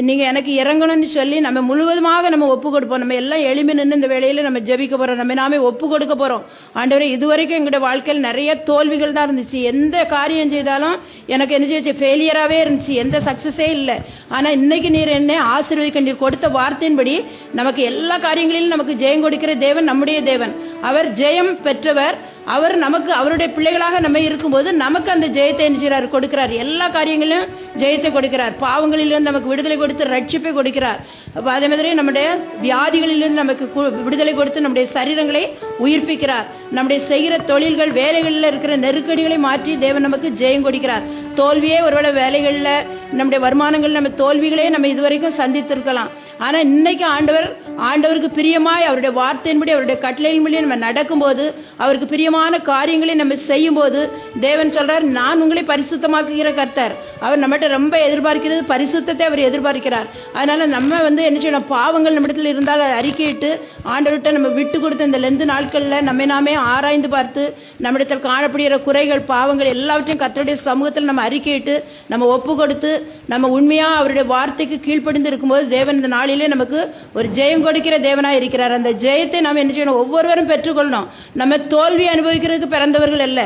S4: நீங்க எனக்கு இறங்கணும்னு சொல்லி நம்ம முழுவதுமாக நம்ம ஒப்பு கொடுப்போம். நம்ம எல்லாம் எளிமை நின்று இந்த வேளையில நம்ம ஜெபிக்க போறோம், நம்ம நாமே ஒப்பு கொடுக்க போறோம். ஆண்டவரே, இதுவரைக்கும் எங்களுடைய வாழ்க்கையில் நிறைய தோல்விகள் தான் இருந்துச்சு. எந்த காரியம் செய்தாலும் எனக்கு என்ன செய்ய ஃபெயிலியராகவே இருந்துச்சு, எந்த சக்சஸே இல்லை. ஆனா இன்னைக்கு நீர் என்ன ஆசீர்வதிக்க நீர் கொடுத்த வார்த்தையின்படி நமக்கு எல்லா காரியங்களிலும் நமக்கு ஜெயம் கொடுக்கிற தேவன் நம்முடைய தேவன். அவர் ஜெயம் பெற்றவர். அவர் நமக்கு அவருடைய பிள்ளைகளாக நம்ம இருக்கும்போது நமக்கு அந்த ஜெயத்தை என்ன கொடுக்கிறார். எல்லா காரியங்களிலும் ஜெயத்தை கொடுக்கிறார். பாவங்களிலிருந்து நமக்கு விடுதலை கொடுத்து ரட்சிப்பை கொடுக்கிறார். அதே மாதிரி நம்முடைய வியாதிகளிலிருந்து நமக்கு விடுதலை கொடுத்து நம்முடைய சரீரங்களை உயிர்ப்பிக்கிறார். நம்முடைய செய்கிற தொழில்கள் வேலைகளில் இருக்கிற நெருக்கடிகளை மாற்றி தேவன் நமக்கு ஜெயம் கொடுக்கிறார். தோல்வியே ஒருவேளை வேலைகளில் நம்முடைய வருமானங்கள் நம்ம தோல்விகளே நம்ம இதுவரைக்கும் சந்தித்திருக்கலாம். ஆனா இன்னைக்கு ஆண்டவருக்கு பிரியமாய் அவருடைய வார்த்தையின்படி அவருடைய கட்டளையின்படி நம்ம நடக்கும்போது அவருக்கு பிரியமான காரியங்களை நம்ம செய்யும் போது தேவன் சொல்றார், நான் உங்களை பரிசுத்தமாக்குகிற கர்த்தர். அவர் நம்மகிட்ட ரொம்ப எதிர்பார்க்கிறது பரிசுத்தத்தை அவர் எதிர்பார்க்கிறார். அதனால நம்ம என்ன செய்யணும்? பாவங்கள் நம்மிடத்தில் இருந்தால் அறிக்கையிட்டு ஆண்டவர்கிட்ட நம்ம விட்டு கொடுத்த இந்த லெந்து நாட்கள்ல நம்ம நாமே ஆராய்ந்து பார்த்து நம்மிடத்தில் காணப்படுகிற குறைகள் பாவங்கள் எல்லாவற்றையும் கர்த்தருடைய சமூகத்தில் நம்ம அறிக்கையிட்டு நம்ம ஒப்பு கொடுத்து நம்ம உண்மையா அவருடைய வார்த்தைக்கு கீழ்ப்படிந்து இருக்கும்போது தேவன் இந்த நாளிலே நமக்கு ஒரு ஜெயம் கொடுக்கிற தேவனாய் இருக்கிறார். அந்த ஜெயத்தை நாம் என்ன செய்யணும்? ஒவ்வொருவரும் பெற்றுக்கொள்ளணும். நம்ம தோல்வி அனுபவிக்கிறதுக்கு பிறந்தவர்கள் அல்ல,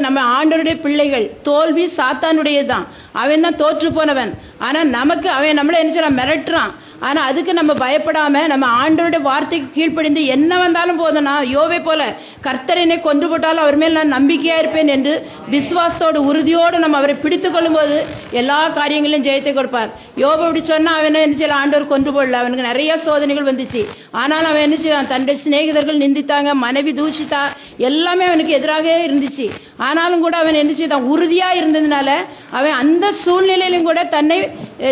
S4: நம்ம ஆண்டவருடைய பிள்ளைகள். தோல்வி சாத்தானுடையதுதான், அவன் தான் தோற்று போனவன். ஆனா நமக்கு அவன் நம்மள என்ன செய்யறான்? மிரட்டுறான். ஆனா அதுக்கு நம்ம பயப்படாம நம்ம ஆண்டவருடைய வார்த்தைக்கு கீழ்ப்படிந்து என்ன வந்தாலும் போதும், நான் யோவை போல கர்த்தரனை கொன்று போட்டாலும் அவர் மேல் நான் நம்பிக்கையா இருப்பேன் என்று விசுவாசத்தோடு உறுதியோடு நம்ம அவரை பிடித்துக் கொள்ளும் போது எல்லா காரியங்களிலும் ஜெயத்தை கொடுப்பார். யோபு அப்படி சொன்னா அவன் என்ன செய்யலாம்? ஆண்டவர் கொன்று போடல, அவனுக்கு நிறைய சோதனைகள் வந்துச்சு. ஆனாலும் அவன் என்ன செய்யலாம்? தன்னுடைய சிநேகிதர்கள் நிந்தித்தாங்க, மனைவி தூஷித்தா, எல்லாமே அவனுக்கு எதிராக இருந்துச்சு. ஆனாலும் கூட அவன் என்ன செய்தான்? உறுதியா இருந்ததுனால அவன் அந்த சூழ்நிலையிலும் கூட தன்னை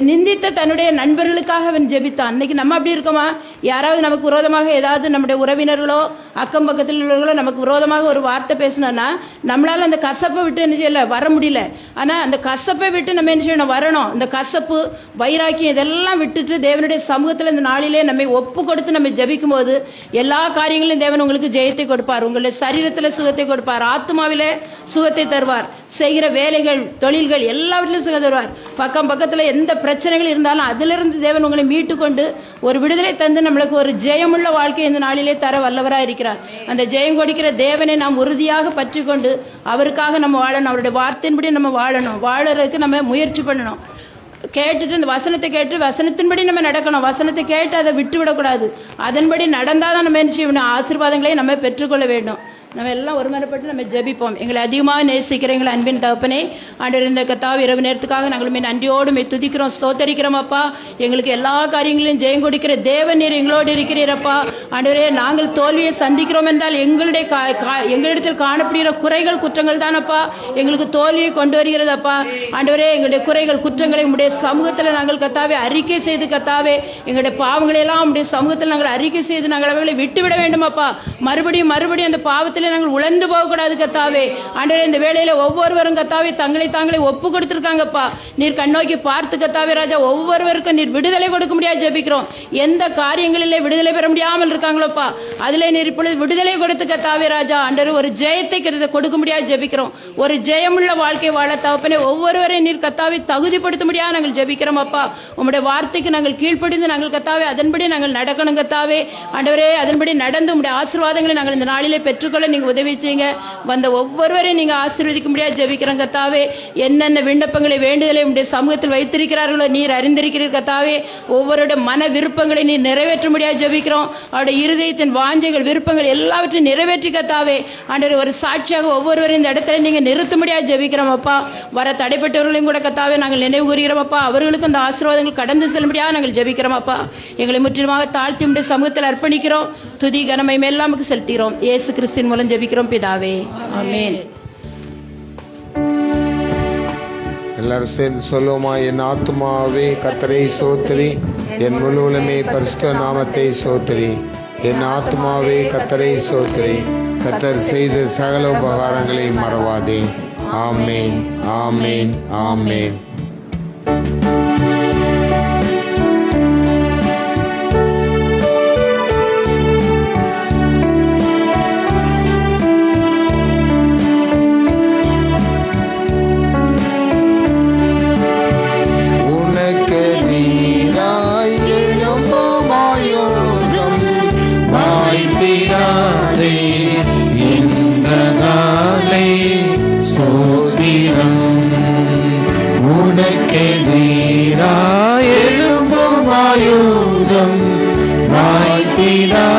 S4: நிந்தித்த தன்னுடைய நண்பர்களுக்காக அவன் ஜெபித்தான். அன்னைக்கு நம்ம அப்படி இருக்கோமா? யாராவது நமக்கு விரோதமாக ஏதாவது நம்முடைய உறவினர்களோ அக்கம் பக்கத்தில் உள்ளவர்களோ நமக்கு விரோதமாக ஒரு வார்த்தை பேசினோம்னா நம்மளால அந்த கசப்பை விட்டு என்ன செய்யல? வர முடியல. ஆனா அந்த கசப்பை விட்டு நம்ம என்ன செய்யணும்? வரணும். இந்த கசப்பு வைராக்கியம் இதெல்லாம் விட்டுட்டு தேவனுடைய சமூகத்தில் இந்த நாளிலே நம்மை ஒப்பு கொடுத்து நம்ம ஜெபிக்கும் போது எல்லா காரியங்களிலும் தேவன் உங்களுக்கு ஜெயத்தை கொடுப்பார். உங்களுடைய சரீரத்தில் சுகத்தை கொடுப்பார், ஆத்மாவிலே சுகத்தை தருவார், செய்கிற வேலைகள் தொழில்கள் எல்லாவற்றிலும் சுகம் தருவார். பக்கத்துல எந்த பிரச்சனைகள் இருந்தாலும் அதிலிருந்து தேவன் உங்களை மீட்டு கொண்டு ஒரு விடுதலை தந்து நம்மளுக்கு ஒரு ஜெயமுள்ள வாழ்க்கை இந்த நாளிலே தர வல்லவராக இருக்கிறார். அந்த ஜெயம் கொடுக்கிற தேவனை நாம் உறுதியாக பற்றி கொண்டு அவருக்காக நம்ம வாழணும். அவருடைய வார்த்தையின்படி நம்ம வாழணும். வாழறதுக்கு நம்ம முயற்சி பண்ணணும். கேட்டுட்டு இந்த வசனத்தை கேட்டு வசனத்தின்படி நம்ம நடக்கணும். வசனத்தை கேட்டு அதை விட்டு விடக்கூடாது. அதன்படி நடந்தாதான் நம்ம என்ன செய்யணும்? ஆசீர்வாதங்களை நம்ம பெற்றுக்கொள்ள வேண்டும். நம்ம எல்லாம் ஒருமனப்பட்டு நம்ம ஜெபிப்போம். எங்களை அதிகமாக நேசிக்கிற எங்களை அன்பின் தகப்பனே, ஆண்டவர் இந்த கத்தாவை இரவு நேரத்துக்காக நாங்களுமே நன்றியோடு துதிக்கிறோம், ஸ்தோத்தரிக்கிறோம் அப்பா. எங்களுக்கு எல்லா காரியங்களிலும் ஜெயம் கொடுக்கிற தேவன் நீர் எங்களோடு இருக்கிறீரப்பா. ஆண்டவரே, நாங்கள் தோல்வியை சந்திக்கிறோம் என்றால் எங்களிடத்தில் காணப்படுகிற குறைகள் குற்றங்கள் தானப்பா எங்களுக்கு தோல்வியை கொண்டு வருகிறதப்பா. ஆண்டவரே, எங்களுடைய குறைகள் குற்றங்களை உடைய சமூகத்தில் நாங்கள் கத்தாவே அறிக்கை செய்து கத்தாவே எங்களுடைய பாவங்களை எல்லாம் உடைய சமூகத்தில் நாங்கள் அறிக்கை செய்து நாங்கள் அவைகளை விட்டுவிட வேண்டுமாப்பா. மறுபடியும் அந்த பாவத்தில் நாங்கள் உழந்து போகக்கூடாது கத்தாவே. ஆண்டவரே, இந்த வேளையில ஒவ்வொருவரும் கத்தாவே தங்களை தாங்களே ஒப்பு கொடுத்திருக்காங்கப்பா. நீர் கண்ணோக்கி பார்த்து கத்தாவே ராஜா, ஒவ்வொருவருக்கும் நீர் விடுதலை கொடுக்க முடியாது ஜெபிக்கிறோம். எந்த காரியங்களிலே விடுதலை பெற முடியாமல் இருக்காங்களோப்பா, அதிலே நீர் இப்பொழுது விடுதலை கொடுத்து கத்தாவே ராஜா, ஆண்டவர் ஒரு ஜெயத்தை கொடுக்க முடியாது ஜெபிக்கிறோம். ஒரு ஜெயமுள்ள வாழ்க்கை வாழ தகப்பனே ஒவ்வொருவரையும் நீர் கத்தாவை தகுதிப்படுத்த முடியாது நாங்கள் ஜெபிக்கிறோம் அப்பா. உம்முடைய வார்த்தைக்கு நாங்கள் கீழ்ப்படிந்து நாங்கள் கத்தாவே அதன்படி நாங்கள் நடக்கணும் கத்தாவே. ஆண்டவரே, அதன்படி நடந்து உம்முடைய ஆசீர்வாதங்களை நாங்கள் இந்த நாளிலே பெற்றுக்கொள்ள நீங்க உதவி செய்யுங்க. வந்த ஒவ்வொருவரையும் நீங்க ஆசீர்வதிக்க முடியாது ஜெபிக்கிறோம் கத்தாவே. என்னென்ன விண்ணப்பங்களை வேண்டுதலை உடைய சமூகத்தில் வைத்திருக்கிறார்களோ நீர் அறிந்திருக்கிறீர் கத்தாவே. ஒவ்வொருடைய மன விருப்பங்களை நீர் நிறைவேற்ற முடியாது ஜெபிக்கிறோம். அவருடைய இருதயத்தின் வாஞ்சைகள் விருப்பங்கள் எல்லாவற்றையும் நிறைவேற்றி கத்தாவே. ஆண்டவர், ஒரு சாட்சியாக ஒவ்வொருவரும் இந்த இடத்துல நீங்க நிறுத்த முடியாது ஜெபிக்கிறோம் அப்பா. வர தடைப்பட்டவர்களையும் கூட கத்தாவே நாங்கள் நினைவு கூறுகிறோம் அப்பா. அவர்களுக்கு அந்த ஆசீர்வாதங்கள் கடந்து செல்ல முடியாது நாங்கள் ஜெபிக்கிறோம் அப்பா. எங்களை முற்றிலுமாக தாழ்த்தி உடைய சமூகத்தில் அர்ப்பணிக்கிறோம். துதி கனமை மேலாமுக்கு செலுத்துகிறோம். இயேசு கிறிஸ்துவின் மூலம் ஜெபிக்கிறோம் பிதாவே, ஆமென்.
S1: எல்லாரும் சேர்ந்து சொல்லுவோமா? என் ஆத்துமாவே கர்த்தரை சோத்திரி, என் முழுவலுமே பரிசுத்த நாமத்தை சோத்திரி. என் ஆத்துமாவே கர்த்தரை சோத்திரி, கர்த்தர் செய்த சகல உபகாரங்களை மறவாதே. ஆமேன், ஆமேன், ஆமேன்.
S2: எழும்பும் ஆயுதம் வாய்த்திடா